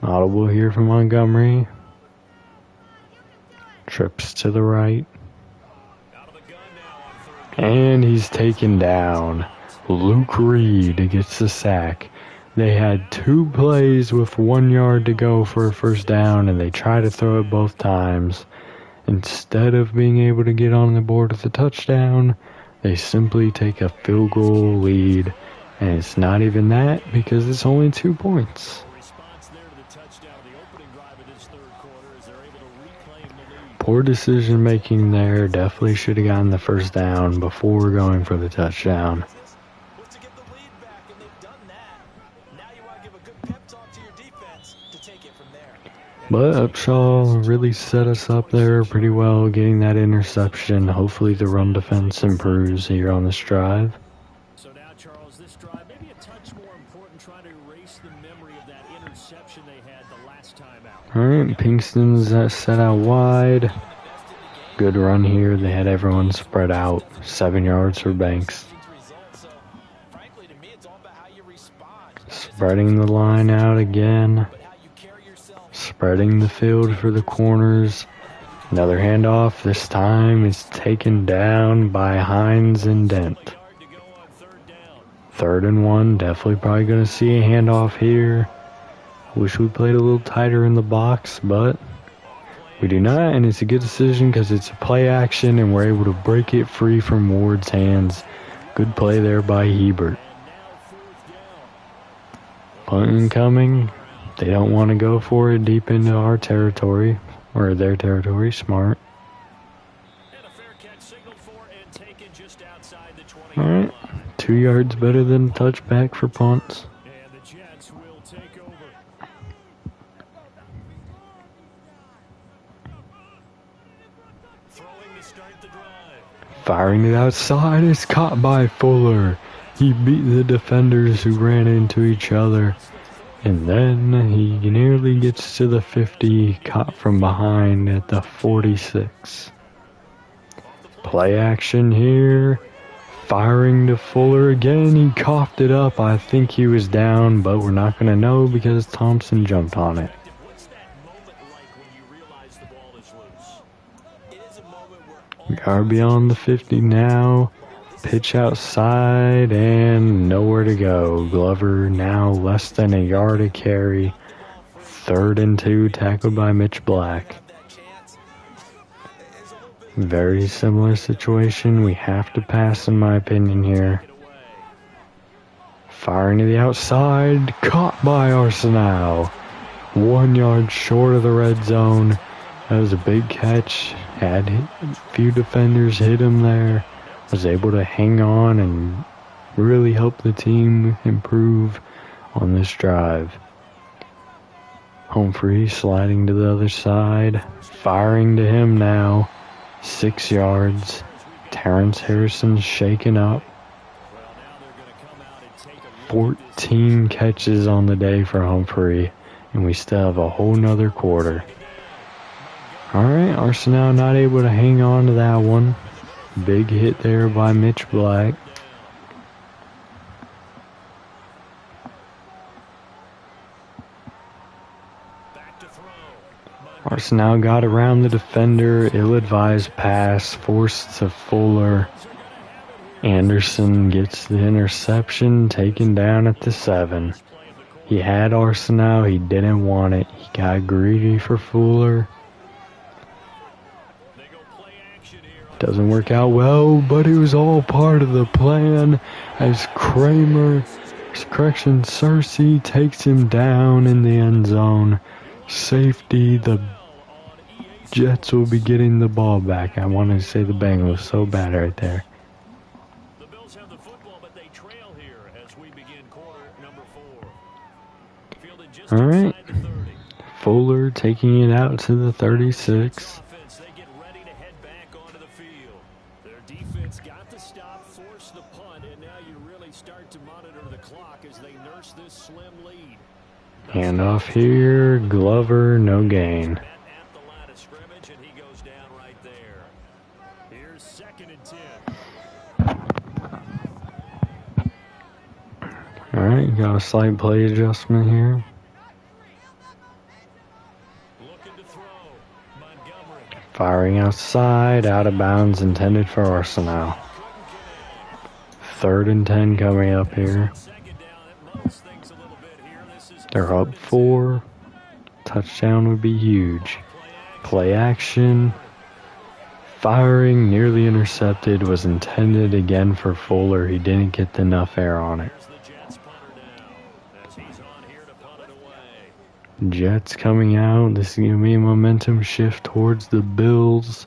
Audible here from Montgomery. Trips to the right. And he's taken down. Luke Reed gets the sack. They had 2 plays with 1 yard to go for a first down, and they try to throw it both times. Instead of being able to get on the board with a touchdown, they simply take a field goal lead. And it's not even that because it's only 2 points. Poor decision making there. Definitely should have gotten the first down before going for the touchdown. But Upshaw really set us up there pretty well, getting that interception. Hopefully the run defense improves here on this drive. So now, Charles, this drive maybe a touch more important, trying to erase the memory of that interception they had the last time out. Alright, Pinkston's set out wide. Good run here. They had everyone spread out. 7 yards for Banks. Spreading the line out again. Spreading the field for the corners. Another handoff. This time it's taken down by Hines and Dent. 3rd and 1. Definitely probably going to see a handoff here. Wish we played a little tighter in the box, but we do not, and it's a good decision because it's a play action and we're able to break it free from Ward's hands. Good play there by Hebert. Punt incoming. They don't want to go for it deep into our territory, or their territory. Smart. Alright, 2 yards better than a touchback for punts. Firing it outside, it's caught by Fuller. He beat the defenders who ran into each other. And then he nearly gets to the 50, caught from behind at the 46. Play action here. Firing to Fuller again. He coughed it up. I think he was down, but we're not going to know because Thompson jumped on it. We are beyond the 50 now. Pitch outside and nowhere to go. Glover now less than a yard to carry. 3rd and 2, tackled by Mitch Black. Very similar situation. We have to pass in my opinion here. Firing to the outside. Caught by Arsenal. 1 yard short of the red zone. That was a big catch. Had a few defenders hit him there. Was able to hang on and really help the team improve on this drive. Humphrey sliding to the other side. Firing to him now. 6 yards. Terrence Harrison shaken up. 14 catches on the day for Humphrey. And we still have a whole nother quarter. Alright, Arsenal not able to hang on to that one. Big hit there by Mitch Black. Arsenal got around the defender. Ill-advised pass forced to Fuller. Anderson gets the interception, taken down at the 7. He had Arsenal. He didn't want it. He got greedy for Fuller. Doesn't work out well, but it was all part of the plan as Cersei takes him down in the end zone. Safety, the Jets will be getting the ball back. I wanted to say the Bengals so bad right there. The Bills have the football, but they trail here as we begin quarter number 4. All right. Fuller taking it out to the 36. now you really start to monitor the clock as they nurse this slim lead. Handoff here, Glover, no gain. At the line of scrimmage, and he goes down right there. Here's 2nd and 10. Alright, got a slight play adjustment here. Looking to throw. Montgomery. Firing outside, out of bounds, intended for Arsenal. 3rd and 10 coming up here. Second down, it moves things a little bit here. This is They're up 4. Touchdown would be huge. Play action. Firing, nearly intercepted, was intended again for Fuller. He didn't get enough air on it. the Jets punter now as he's on here to punt it away. Jets coming out. This is going to be a momentum shift towards the Bills.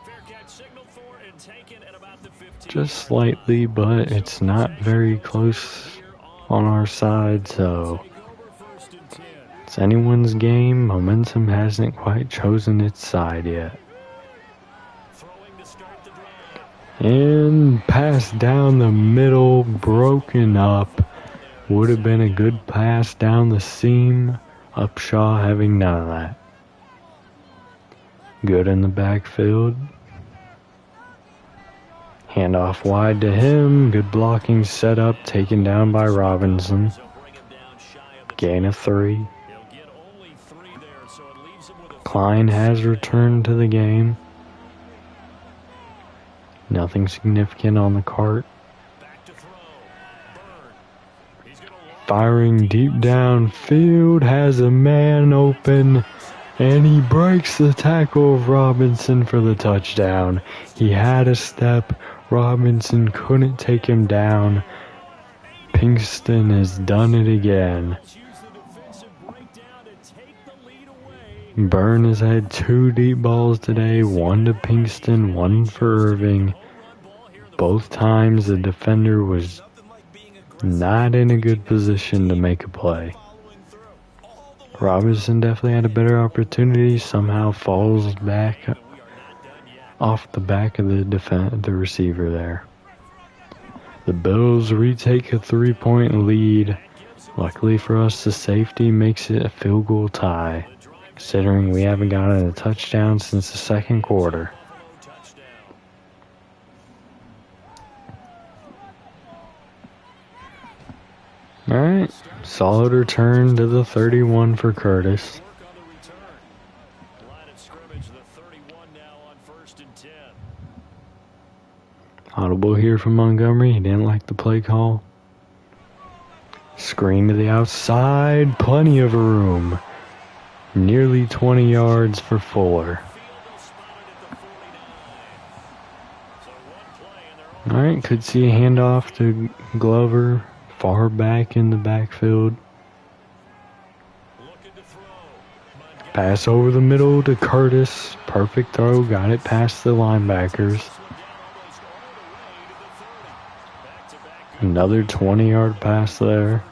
Fair catch signaled for and taken at about the 15. Just slightly, but it's not very close on our side, so Take over 1st and 10. it's anyone's game. Momentum hasn't quite chosen its side yet. Throwing to start the drive. And pass down the middle, broken up. Would have been a good pass down the seam. Upshaw having none of that. Good in the backfield. Handoff wide to him. Good blocking setup. Taken down by Robinson. So bring him down shy of the Gain of 3. He'll get only 3 there, so it leaves him with a Klein has returned to the game. Nothing significant on the cart. back to throw. Byrne. He's gonna launch. Firing deep downfield, has a man open, and he breaks the tackle of Robinson for the touchdown. He had a step. Robinson couldn't take him down. Pinkston has done it again. Use the defensive breakdown to take the lead away. Byrne has had 2 deep balls today, 1 to Pinkston, 1 for Irving. Both times the defender was not in a good position to make a play. Robinson definitely had a better opportunity, somehow falls back off the back of the receiver there. The Bills retake a 3-point lead. Luckily for us, the safety makes it a field goal tie, considering we haven't gotten a touchdown since the 2nd quarter. Alright, solid return to the 31 for Curtis. Work on the return. Line of scrimmage, the 31 now on 1st and 10. Audible here from Montgomery. He didn't like the play call. Screen to the outside. Plenty of room. Nearly 20 yards for Fuller. Alright, could see a handoff to Glover. Far back in the backfield. Looking to throw. Montgomery Pass over the middle to Curtis. Perfect throw. Got it past the linebackers. almost all the way to the 30. Back-to-back Another 20-yard pass there.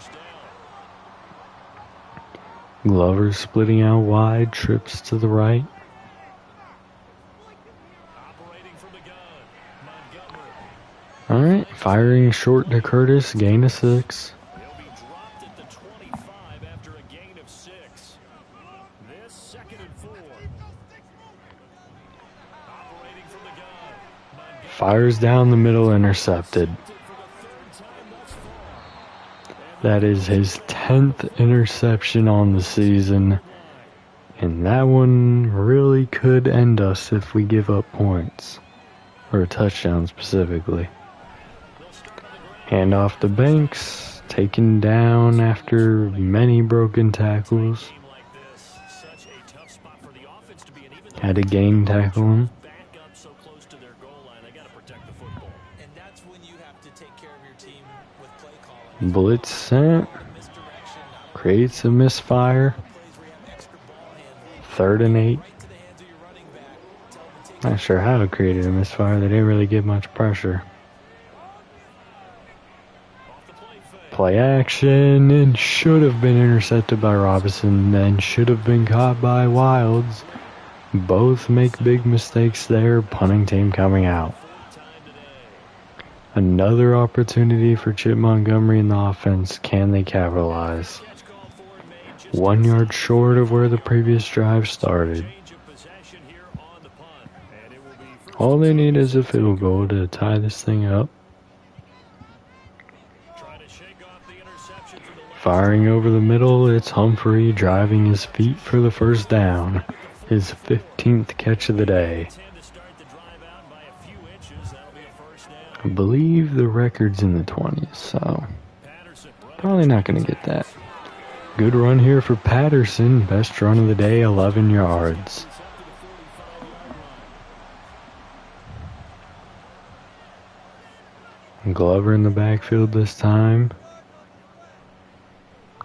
Glover splitting out wide. Trips to the right. operating from the gun. Montgomery. Alright, firing short to Curtis. Gain of 6. He'll be dropped at the 25 after a gain of 6. This 2nd and 4. Operating from the gun. Montgomery Fires down the middle. Intercepted. for the 3rd time thus far. That is his 10th interception on the season. And that one really could end us if we give up points. Or a touchdown specifically. Hand off to Banks. Taken down after many broken tackles. Team like this, such a tough spot for the offense to be in. Even though Had to gain tackle him. back up so close to their goal line, they got to protect the football. And that's when you have to take care of your team with play calling. Blitz sent. Misdirection, not Creates a misfire. plays where you have extra ball handling. 3rd and 8. Right to the hands of your running back. Tell them to take Not sure how to create a misfire. They didn't really give much pressure. Off the play fake. Play action, and should have been intercepted by Robinson, then should have been caught by Wilds. Both make big mistakes there. Punting team coming out. Time today. Another opportunity for Chip Montgomery in the offense. Can they capitalize? 1 yard short of where the previous drive started. All they need is a field goal to tie this thing up. Firing over the middle, it's Humphrey driving his feet for the first down. His 15th catch of the day. I believe the record's in the 20s, so probably not going to get that. Good run here for Patterson. Best run of the day, 11 yards. Glover in the backfield this time.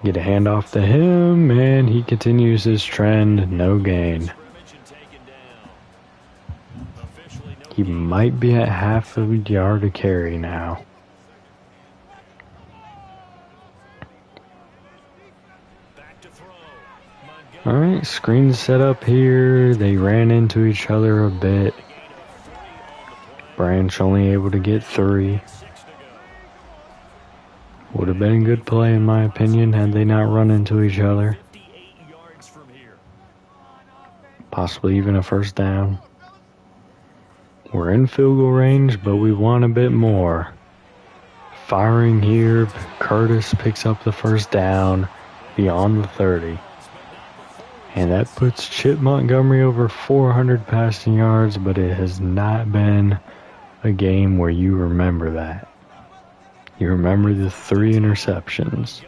Get a handoff to him, and he continues his trend. No gain. He might be at half a yard a carry now. Alright, screen set up here. They ran into each other a bit. Branch only able to get 3. Would have been a good play in my opinion had they not run into each other. Possibly even a first down. We're in field goal range, but we want a bit more. Firing here, Curtis picks up the first down beyond the 30. And that puts Chip Montgomery over 400 passing yards, but it has not been a game where you remember that. You remember the 3 interceptions.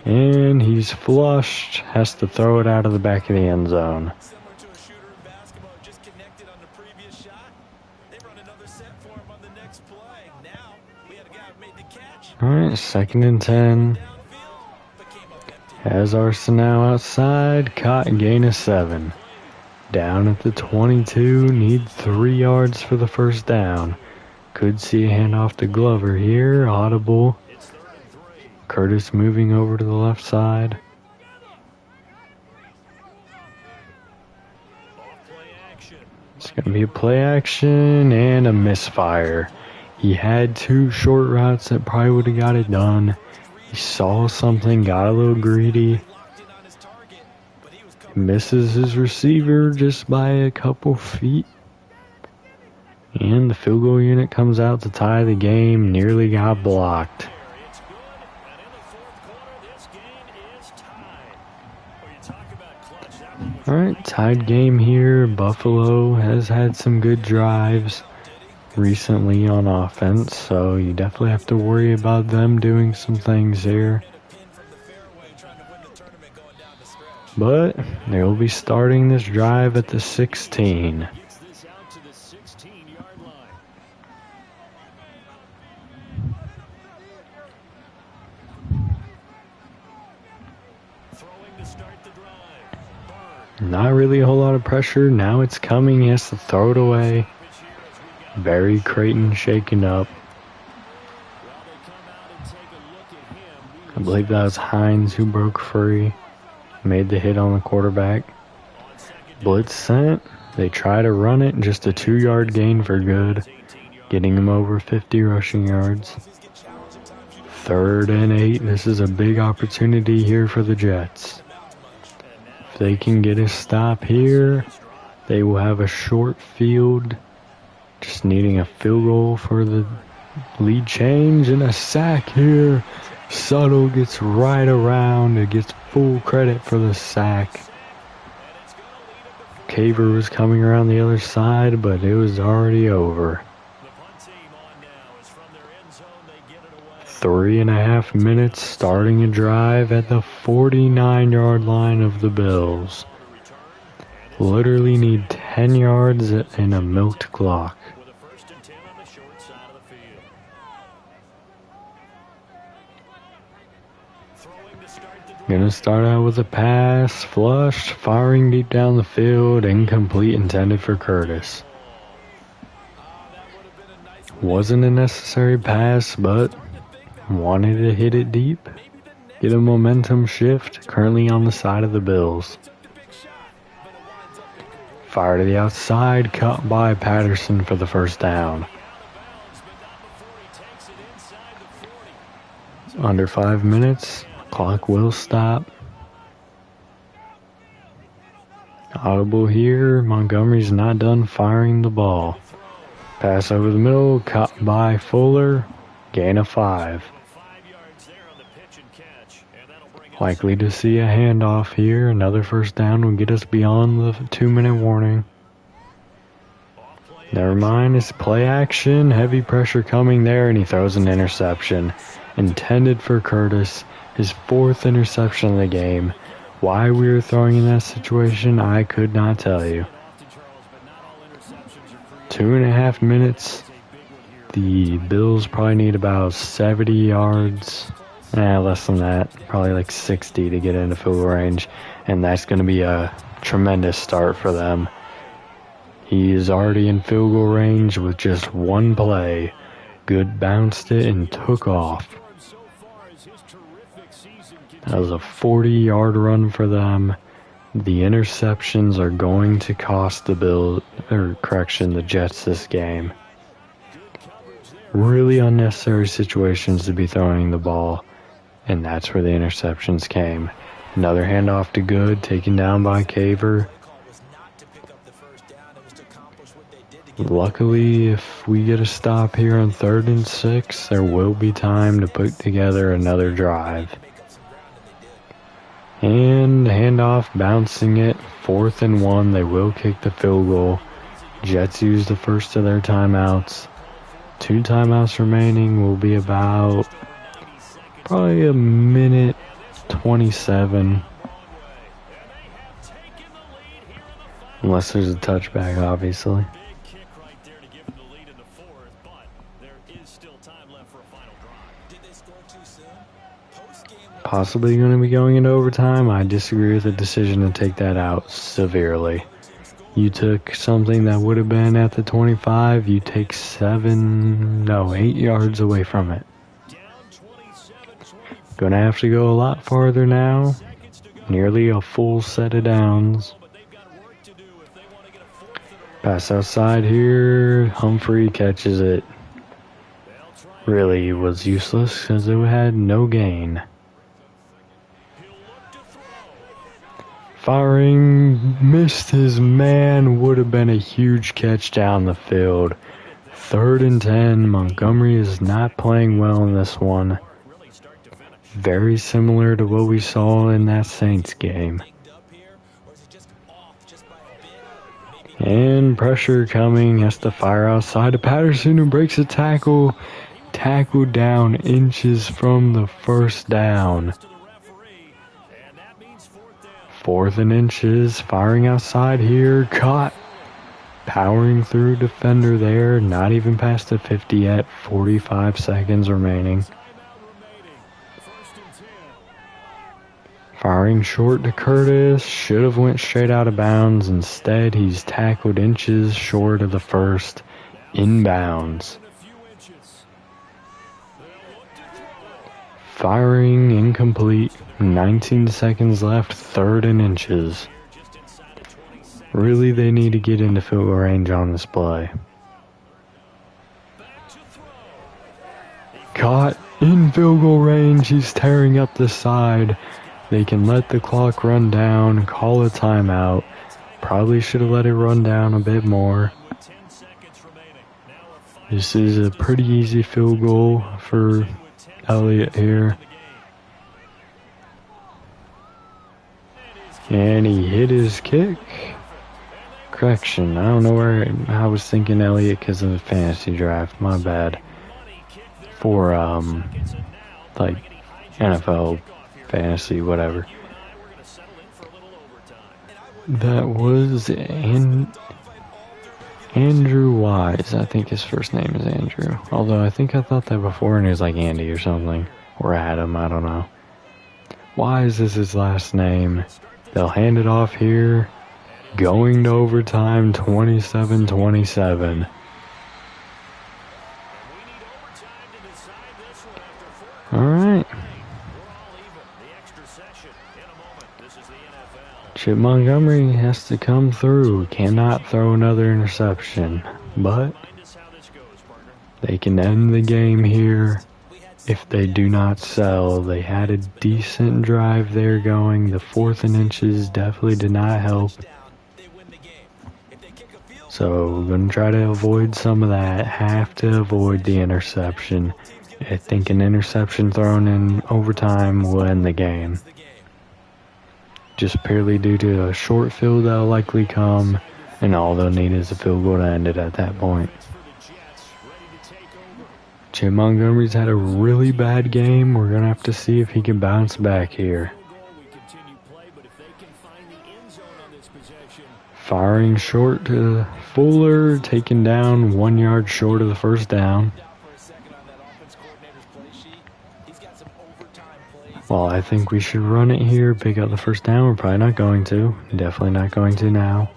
And he's flushed, has to throw it out of the back of the end zone. Alright, 2nd and 10. Has Arsenal outside, caught and gain of 7. Down at the 22, need 3 yards for the first down. Could see a handoff to Glover here, audible. Curtis moving over to the left side. It's going to be a play action and a misfire. He had 2 short routes that probably would have got it done. He saw something, got a little greedy. Misses his receiver just by a couple feet. And the field goal unit comes out to tie the game. Nearly got blocked. Alright, tied game here. Buffalo has had some good drives recently on offense, so you definitely have to worry about them doing some things here. But they will be starting this drive at the 16. Not really a whole lot of pressure. Now it's coming. He has to throw it away. Barry Creighton shaken up. I believe that was Hines who broke free. Made the hit on the quarterback. Blitz sent. They try to run it. Just a 2-yard gain for good. Getting him over 50 rushing yards. 3rd and 8. This is a big opportunity here for the Jets. If they can get a stop here, they will have a short field. Just needing a field goal for the lead change, and a sack here. Suttle gets right around. It gets full credit for the sack. Caver was coming around the other side, but it was already over. 3.5 minutes starting a drive at the 49-yard line of the Bills. Literally need 10 yards and a milked clock. Gonna start out with a pass, flushed, firing deep down the field, incomplete, intended for Curtis. Wasn't a necessary pass, but wanted to hit it deep. Get a momentum shift, currently on the side of the Bills. Fire to the outside, caught by Patterson for the first down. Under 5 minutes. Clock will stop. Audible here. Montgomery's not done firing the ball. Pass over the middle. Caught by Fuller. Gain of 5. Likely to see a handoff here. Another first down will get us beyond the 2-minute warning. Never mind, it's play action. Heavy pressure coming there, and he throws an interception. Intended for Curtis. His 4th interception of the game. Why we were throwing in that situation, I could not tell you. 2.5 minutes. The Bills probably need about 70 yards. Less than that. Probably like 60 to get into field goal range. And that's going to be a tremendous start for them. He is already in field goal range with just one play. Good bounced it and took off. That was a 40-yard run for them. The interceptions are going to cost the the Jets this game. Really unnecessary situations to be throwing the ball, and that's where the interceptions came. Another handoff to Good, taken down by Caver. Luckily, if we get a stop here on 3rd and 6, there will be time to put together another drive. And handoff, bouncing it, 4th and 1, they will kick the field goal. Jets use the first of their timeouts. 2 timeouts remaining will be about probably a minute 27. Unless there's a touchback, obviously. Possibly going to be going into overtime. I disagree with the decision to take that out severely. You took something that would have been at the 25, you take 8 yards away from it. Gonna have to go a lot farther now. Nearly a full set of downs. Pass outside here. Humphrey catches it. Really was useless because it had no gain. Firing, missed his man, would have been a huge catch down the field. 3rd and 10, Montgomery is not playing well in this one. Very similar to what we saw in that Saints game. And pressure coming, has to fire outside to Patterson, who breaks a tackle. Tackled down inches from the first down. 4th and inches, firing outside here, caught. Powering through defender there, not even past the 50 yet, 45 seconds remaining. Firing short to Curtis, should have went straight out of bounds. Instead, he's tackled inches short of the first, inbounds. Firing incomplete. 19 seconds left, 3rd and inches. Really, they need to get into field goal range on this play. Caught in field goal range, he's tearing up the side. They can let the clock run down, call a timeout. Probably should have let it run down a bit more. This is a pretty easy field goal for Elliott here. And he hit his kick. Correction, I don't know where I was thinking Elliott because of the fantasy draft. My bad. For, like, NFL fantasy, whatever. That was Andrew Wise. I think his first name is Andrew. Although I think I thought that before and he was like Andy or something. Or Adam, I don't know. Wise is his last name. They'll hand it off here. Going to overtime, 27-27. Alright. Chip Montgomery has to come through. Cannot throw another interception. But They can end the game here if they do not sell. They had a decent drive there going. The 4th and inches definitely did not help. So we're going to try to avoid some of that. Have to avoid the interception. I think an interception thrown in overtime will end the game. Just purely due to a short field that'll likely come, and all they'll need is a field goal to end it at that point. Chip Montgomery's had a really bad game. We're going to have to see if he can bounce back here. Firing short to Fuller, taken down 1 yard short of the first down. Well, I think we should run it here, pick up the first down. We're probably not going to. Definitely not going to now.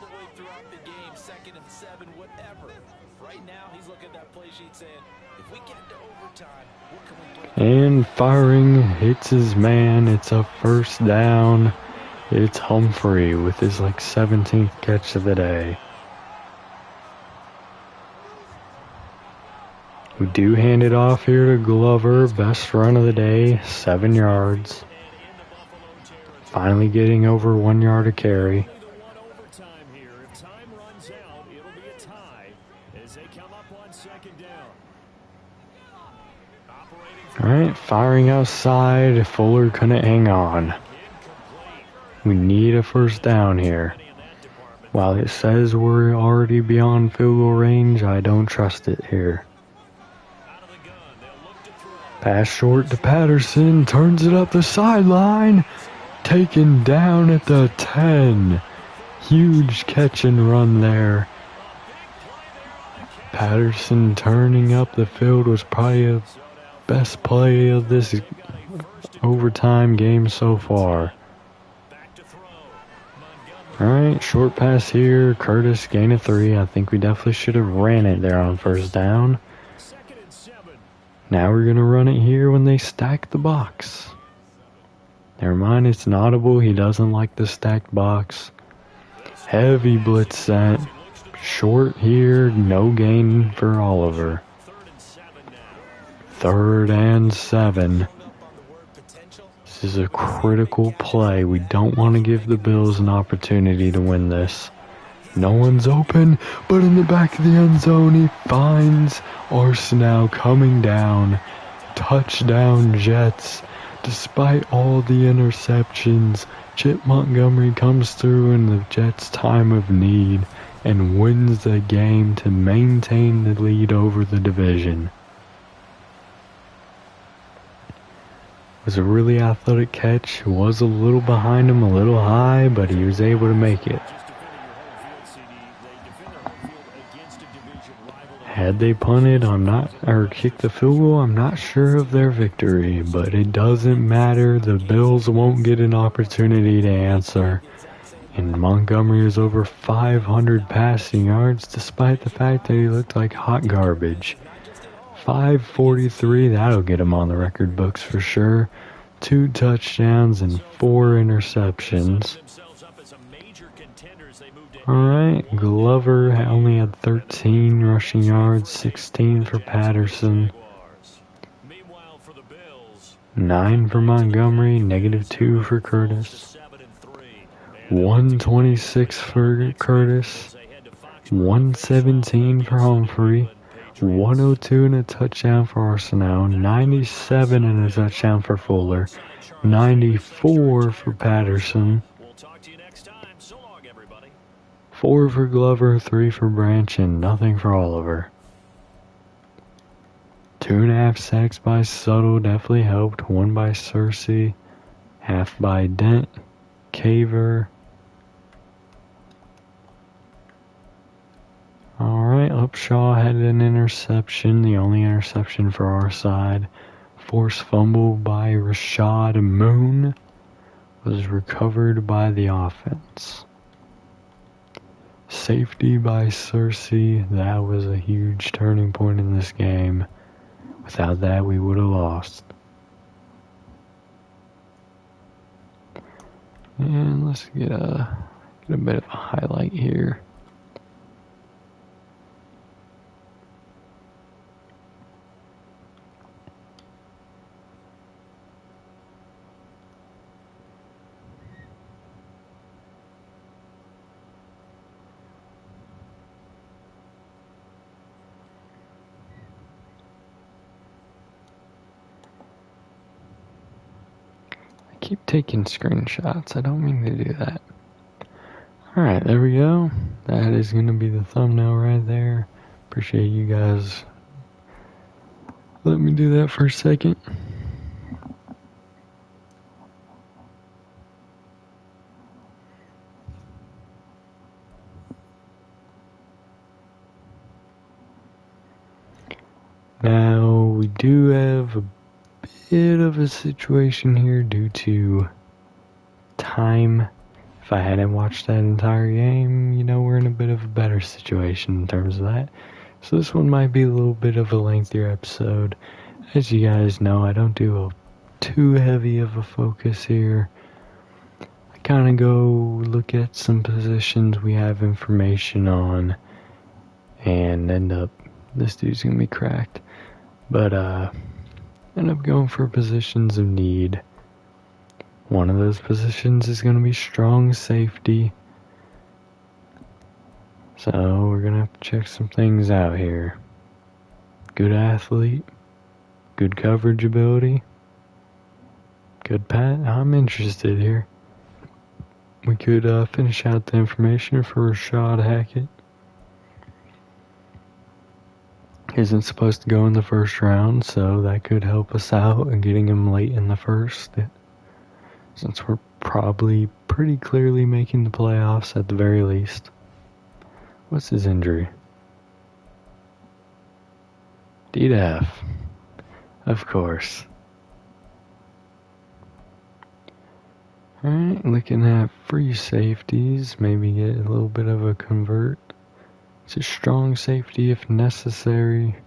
And firing, hits his man. It's a first down. It's Humphrey with his 17th catch of the day. We do hand it off here to Glover. Best run of the day, 7 yards. Finally getting over 1 yard of carry. Alright, firing outside. Fuller couldn't hang on. We need a first down here. While it says we're already beyond field goal range, I don't trust it here. Pass short to Patterson, turns it up the sideline. Taken down at the 10. Huge catch and run there. Patterson turning up the field was probably the best play of this overtime game so far. Alright, short pass here. Curtis gain of 3. I think we definitely should have ran it there on first down. Now we're going to run it here when they stack the box. Never mind, it's an audible. He doesn't like the stacked box. Heavy blitz sent. Short here. No gain for Oliver. 3rd and 7. This is a critical play. We don't want to give the Bills an opportunity to win this. No one's open, but in the back of the end zone, he finds Arsenal coming down. Touchdown Jets. Despite all the interceptions, Chip Montgomery comes through in the Jets' time of need and wins the game to maintain the lead over the division. It was a really athletic catch. It was a little behind him, a little high, but he was able to make it. Had they punted, or kicked the field goal, I'm not sure of their victory, but it doesn't matter. The Bills won't get an opportunity to answer. And Montgomery is over 500 passing yards, despite the fact that he looked like hot garbage. 543, that'll get him on the record books for sure. 2 touchdowns and 4 interceptions. Alright, Glover only had 13 rushing yards, 16 for Patterson. 9 for Montgomery, -2 for Curtis. 126 for Curtis. 117 for Humphrey. 102 and a touchdown for Arsenal. 97 and a touchdown for Fuller. 94 for Patterson. 4 for Glover, 3 for Branch, and nothing for Oliver. 2.5 sacks by Suttle definitely helped. 1 by Searcy. Half by Dent. Caver. Alright, Upshaw had an interception. The only interception for our side. Forced fumble by Rashad Moon. Was recovered by the offense. Safety by Searcy. That was a huge turning point in this game. Without that, we would have lost. And let's get a bit of a highlight here. keep taking screenshots. I don't mean to do that. Alright, there we go. That is going to be the thumbnail right there. Appreciate you guys. Let me do that for a second. Now, we do have a bit of a situation here due to time. If I hadn't watched that entire game, we're in a bit of a better situation in terms of that. So this one might be a little bit of a lengthier episode. As you guys know, I don't do too heavy of a focus here. I kind of go look at some positions we have information on and end up, this dude's gonna be cracked, but end up going for positions of need. One of those positions is going to be strong safety. So we're going to have to check some things out here. Good athlete. Good coverage ability. Good pat. I'm interested here. We could finish out the information for Rashad Hackett. Isn't supposed to go in the first round, so that could help us out in getting him late in the first. Since we're probably pretty clearly making the playoffs at the very least. What's his injury? D to F. Of course. Alright, looking at free safeties. Maybe get a little bit of a convert to strong safety if necessary.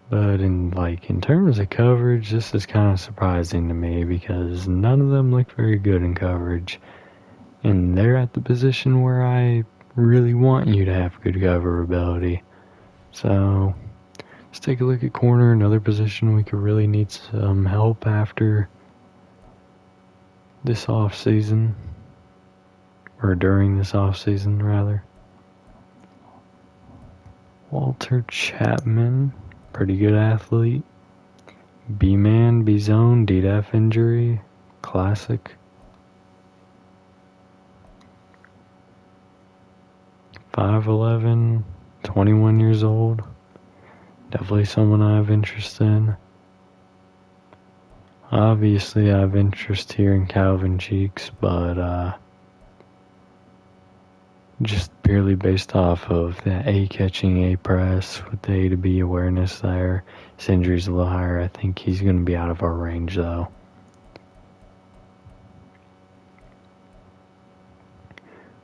But in terms of coverage, this is kind of surprising to me because none of them look very good in coverage. And they're at the position where I really want you to have good cover ability. So, let's take a look at corner, another position we could really need some help after this off season. Or during this off season, rather. Walter Chapman. Pretty good athlete. B-man, B-zone, D-F injury. Classic. 5'11", 21 years old. Definitely someone I have interest in. Obviously I have interest here in Calvin Cheeks, but just purely based off of the A catching, A press with the A to B awareness there. His injury's a little higher. I think he's going to be out of our range though.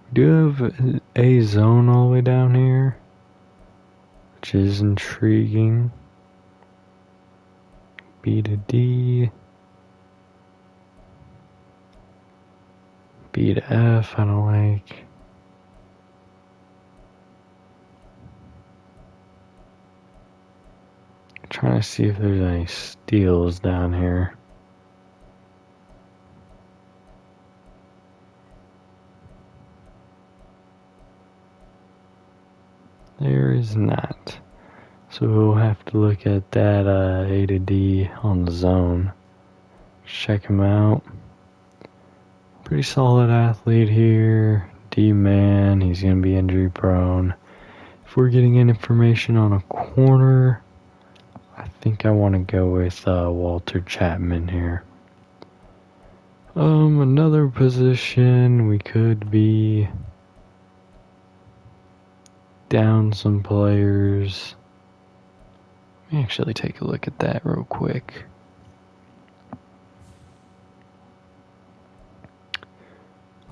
We do have A zone all the way down here, which is intriguing. B to D. B to F, I don't like. Trying to see if there's any steals down here. There is not. So we'll have to look at that A to D on the zone. Check him out. Pretty solid athlete here. D-man, he's going to be injury prone. If we're getting information on a corner, I think I want to go with Walter Chapman here. Another position we could be down some players. Let me actually take a look at that real quick.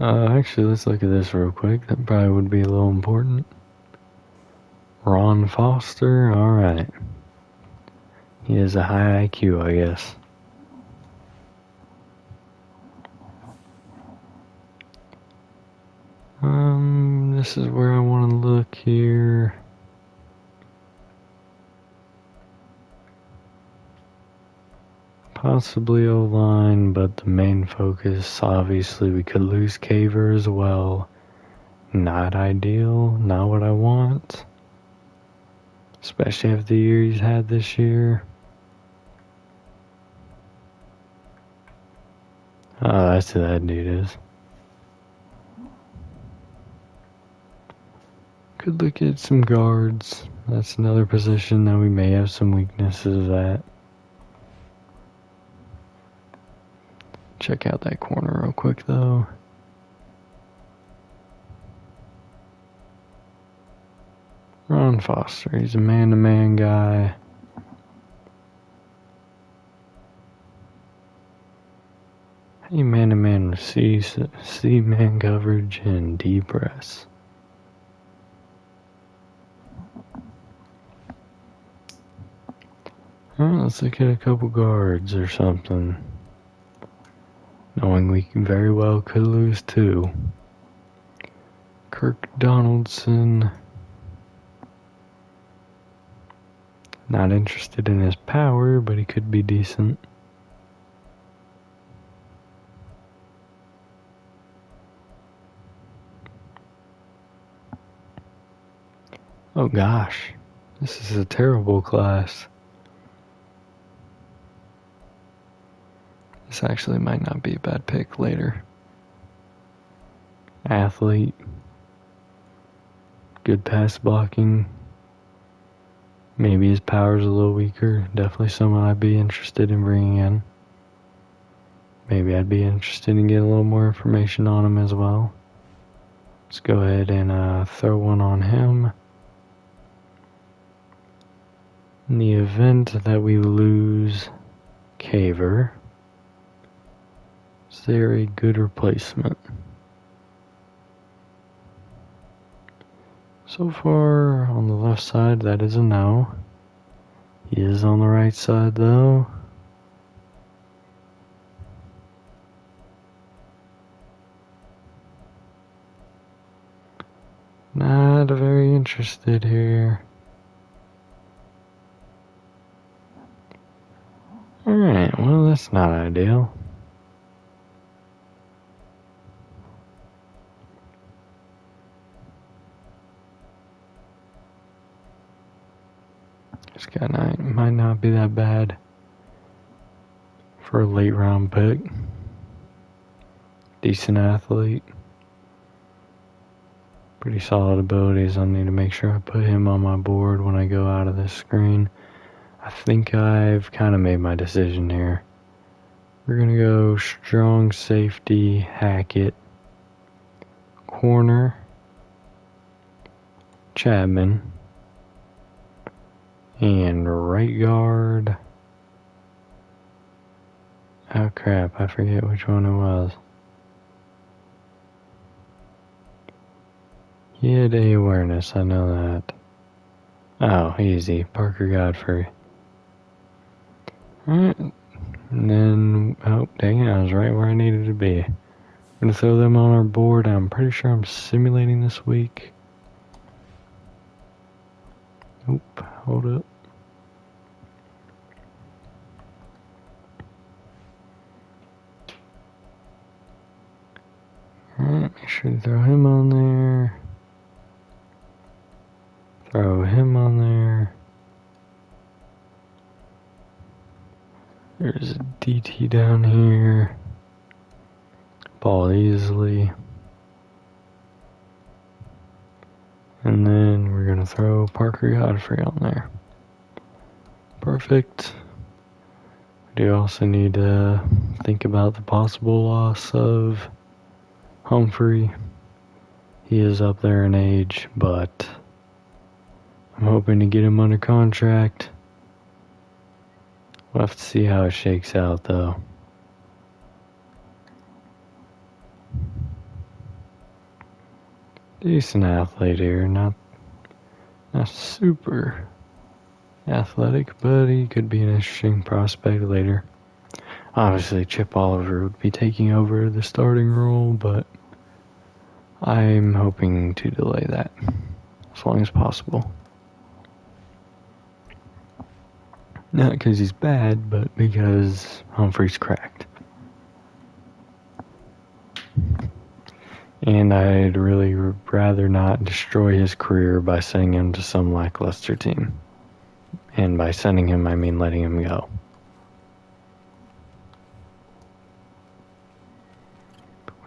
Actually, let's look at this real quick. That probably would be a little important. Ron Foster, alright. He has a high IQ, I guess. This is where I want to look here. Possibly O-line, but the main focus, obviously, we could lose Caver as well. Not ideal, not what I want. Especially after the year he's had this year. size to that dude is. Could look at some guards. That's another position that we may have some weaknesses at. Check out that corner real quick though. Ron Foster, he's a man-to-man guy. Hey, man-to-man with C man coverage and D press. Alright, let's look at a couple guards or something. Knowing we very well could lose too. Kirk Donaldson. Not interested in his power, but he could be decent. Oh gosh, this is a terrible class. This actually might not be a bad pick later. Athlete. Good pass blocking. Maybe his power's a little weaker. Definitely someone I'd be interested in bringing in. Maybe I'd be interested in getting a little more information on him as well. Let's go ahead and throw one on him. In the event that we lose Caver, is there a good replacement? So far, on the left side, that is a no. He is on the right side, though. Not very interested here. Alright, well, that's not ideal. This guy might not be that bad for a late round pick. Decent athlete. Pretty solid abilities. I need to make sure I put him on my board when I go out of this screen. I think I've kind of made my decision here. We're going to go strong safety, Hackett, corner, Chapman, and right guard. Oh crap, I forget which one it was. He had A awareness, I know that. Oh, easy. Parker Godfrey. Alright. And then, oh, dang it, I was right where I needed to be. I'm gonna throw them on our board. I'm pretty sure I'm simulating this week. Oop, hold up. Alright, make sure to throw him on there. Throw him on there. There's a DT down here. Ball easily. And then we're going to throw Parker Godfrey on there. Perfect. We do also need to think about the possible loss of Humphrey. He is up there in age, but I'm hoping to get him under contract. We'll have to see how it shakes out, though. Decent athlete here, not super athletic, but he could be an interesting prospect later. Obviously, Chip Oliver would be taking over the starting role, but I'm hoping to delay that as long as possible. Not because he's bad, but because Humphrey's cracked. And I'd really rather not destroy his career by sending him to some lackluster team. And by sending him, I mean letting him go.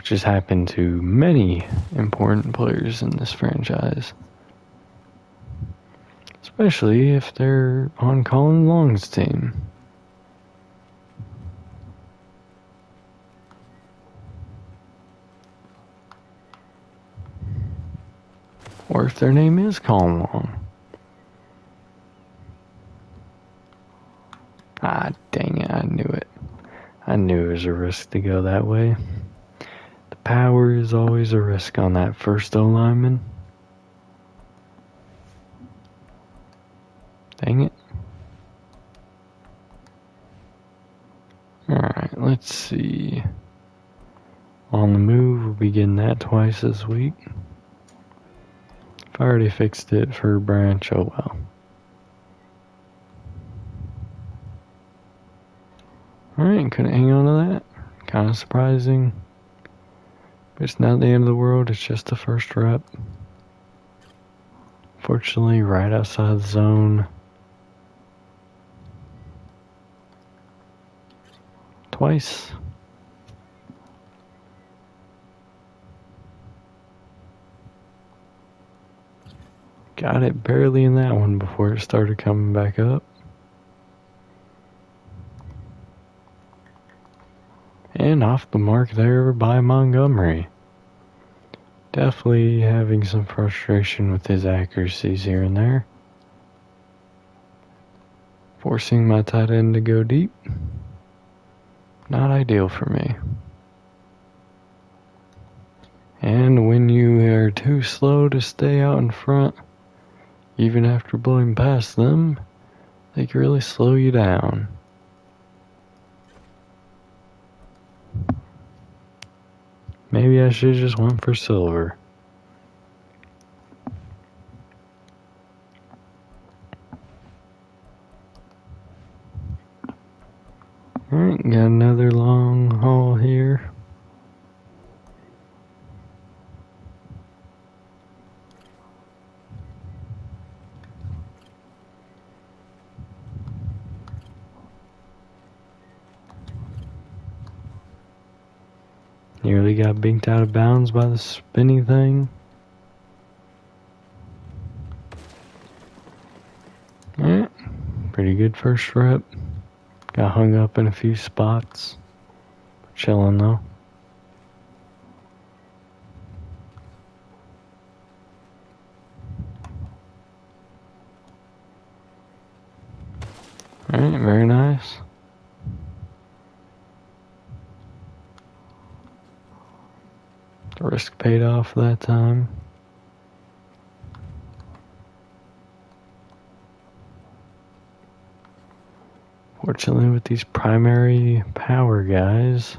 which has happened to many important players in this franchise. Especially if they're on Colin Long's team. Or if their name is Colin Long. Ah, dang it, I knew it. I knew it was a risk to go that way. The power is always a risk on that first O-lineman. Dang it. Alright, let's see. On the move, we'll be getting that twice this week. If I already fixed it for Branch, oh well. Alright, couldn't hang on to that. Kind of surprising. But it's not the end of the world, it's just the first rep. Fortunately, right outside the zone. Twice. Got it barely in that one before it started coming back up. And off the mark there by Montgomery. Definitely having some frustration with his accuracies here and there. Forcing my tight end to go deep. Not ideal for me. And when you are too slow to stay out in front, even after blowing past them, they can really slow you down. Maybe I should have just went for silver. Alright, got another long haul here. Nearly got binked out of bounds by the spinny thing. Alright, pretty good first rep. Got hung up in a few spots. Chilling though. Alright, very nice. The risk paid off that time. Fortunately, with these primary power guys,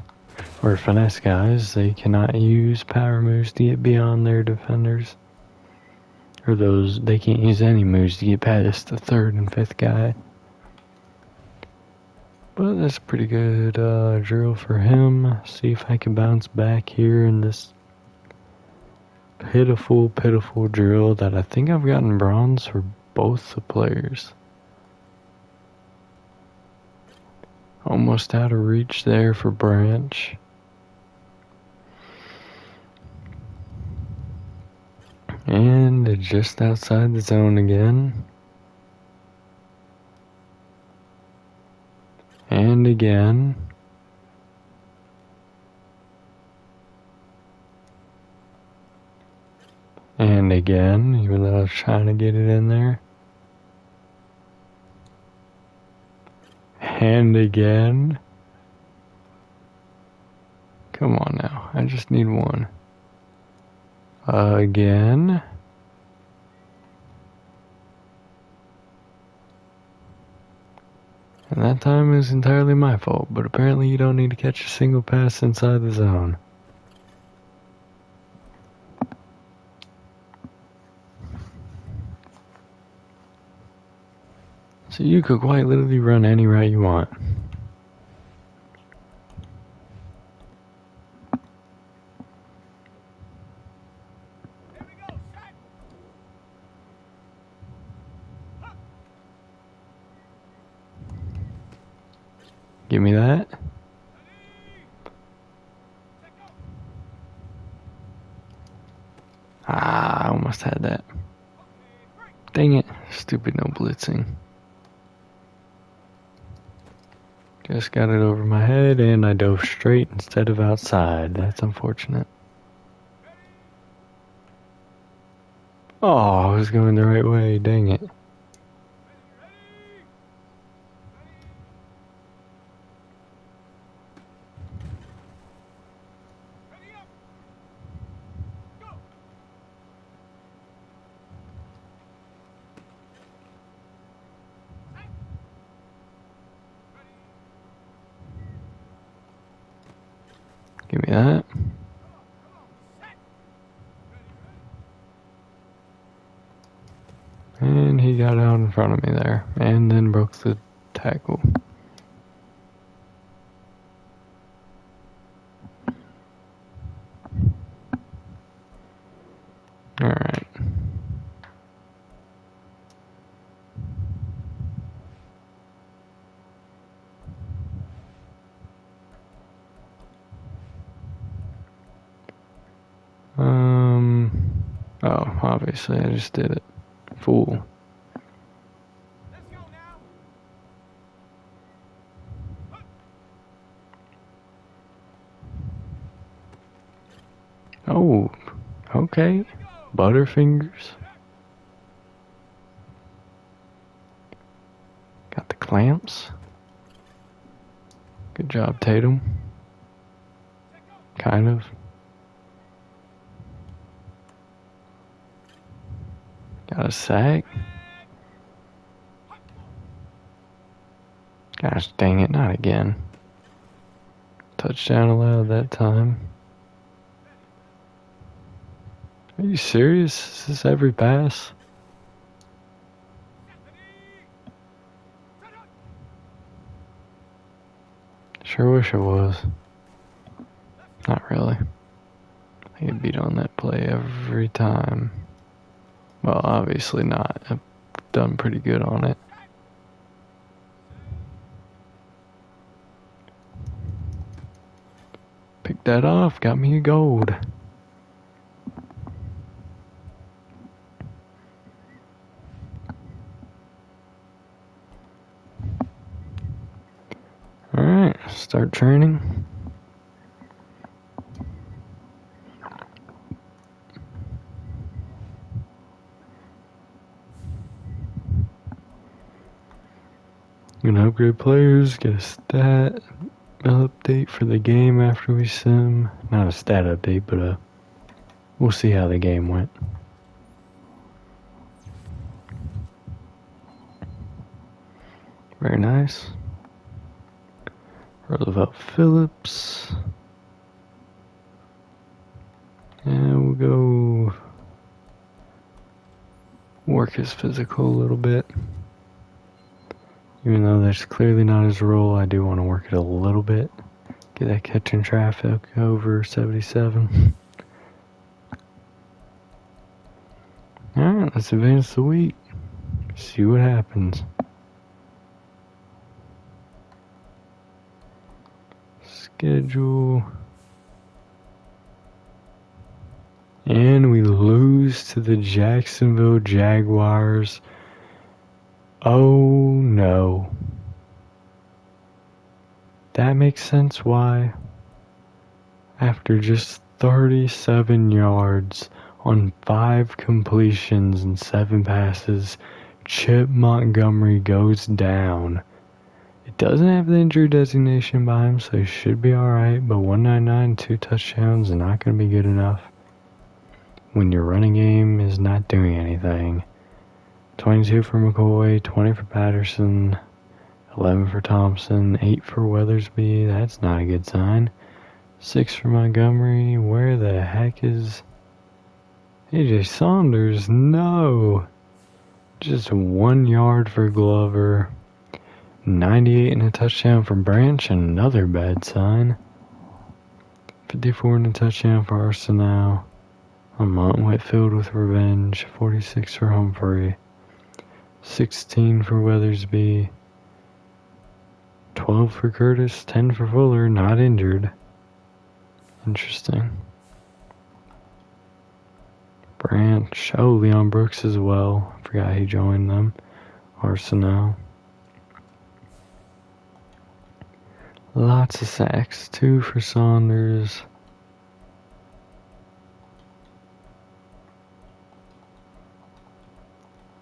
or finesse guys, they cannot use power moves to get beyond their defenders. Or they can't use any moves to get past the third and fifth guy. But that's a pretty good drill for him. See if I can bounce back here in this pitiful drill that I think I've gotten bronze for both the players. Almost out of reach there for Branch. And just outside the zone again. And again. And again, even though I was trying to get it in there. And again. Come on now, I just need one. Again. And that time is entirely my fault, but apparently you don't need to catch a single pass inside the zone. So you could quite literally run any route you want. Give me that. Almost had that. Dang it. Stupid no blitzing. Just got it over my head and I dove straight instead of outside. That's unfortunate. Oh, I was going the right way. Dang it. Give me that. And he got out in front of me there. And then broke the tackle. Alright. Oh, obviously I just did it. Fool. Let's go now. Oh, okay. Butterfingers. Got the clamps. Good job, Tatum. Kind of. Got a sack. Gosh dang it, not again. Touchdown allowed that time. Are you serious? Is this every pass? Sure wish it was. Not really. I get beat on that play every time. Well, obviously not. I've done pretty good on it. Picked that off, got me a gold. Alright, start training. Gonna upgrade players, get a stat update for the game after we sim. Not a stat update, but we'll see how the game went. Very nice. Roosevelt Phillips. And we'll go work his physical a little bit. Even though that's clearly not his role, I do want to work it a little bit. Get that catching traffic over 77. Alright, let's advance the week. See what happens. Schedule. And we lose to the Jacksonville Jaguars. Oh no. That makes sense why. After just 37 yards on 5 completions and 7 passes, Chip Montgomery goes down. It doesn't have the injury designation by him, so he should be alright, but 199, 2 touchdowns is not going to be good enough when your running game is not doing anything. 22 for McCoy, 20 for Patterson, 11 for Thompson, 8 for Weathersby. That's not a good sign. 6 for Montgomery. Where the heck is AJ Saunders? No. Just 1 yard for Glover. 98 and a touchdown for Branch. Another bad sign. 54 and a touchdown for Arsenal. Lamont Whitfield with revenge. 46 for Humphrey. 16 for Weathersby, 12 for Curtis, 10 for Fuller, not injured. Interesting. Branch. Oh, Leon Brooks as well. Forgot he joined them. Arsenal. Lots of sacks, 2 for Saunders.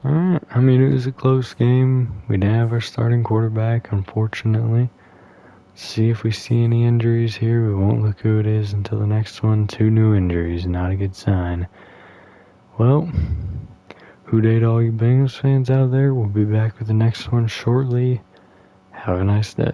Alright, I mean, it was a close game. We didn't have our starting quarterback, unfortunately. See if we see any injuries here. We won't look who it is until the next one. 2 new injuries, not a good sign. Well, who date all you Bengals fans out there? We'll be back with the next one shortly. Have a nice day.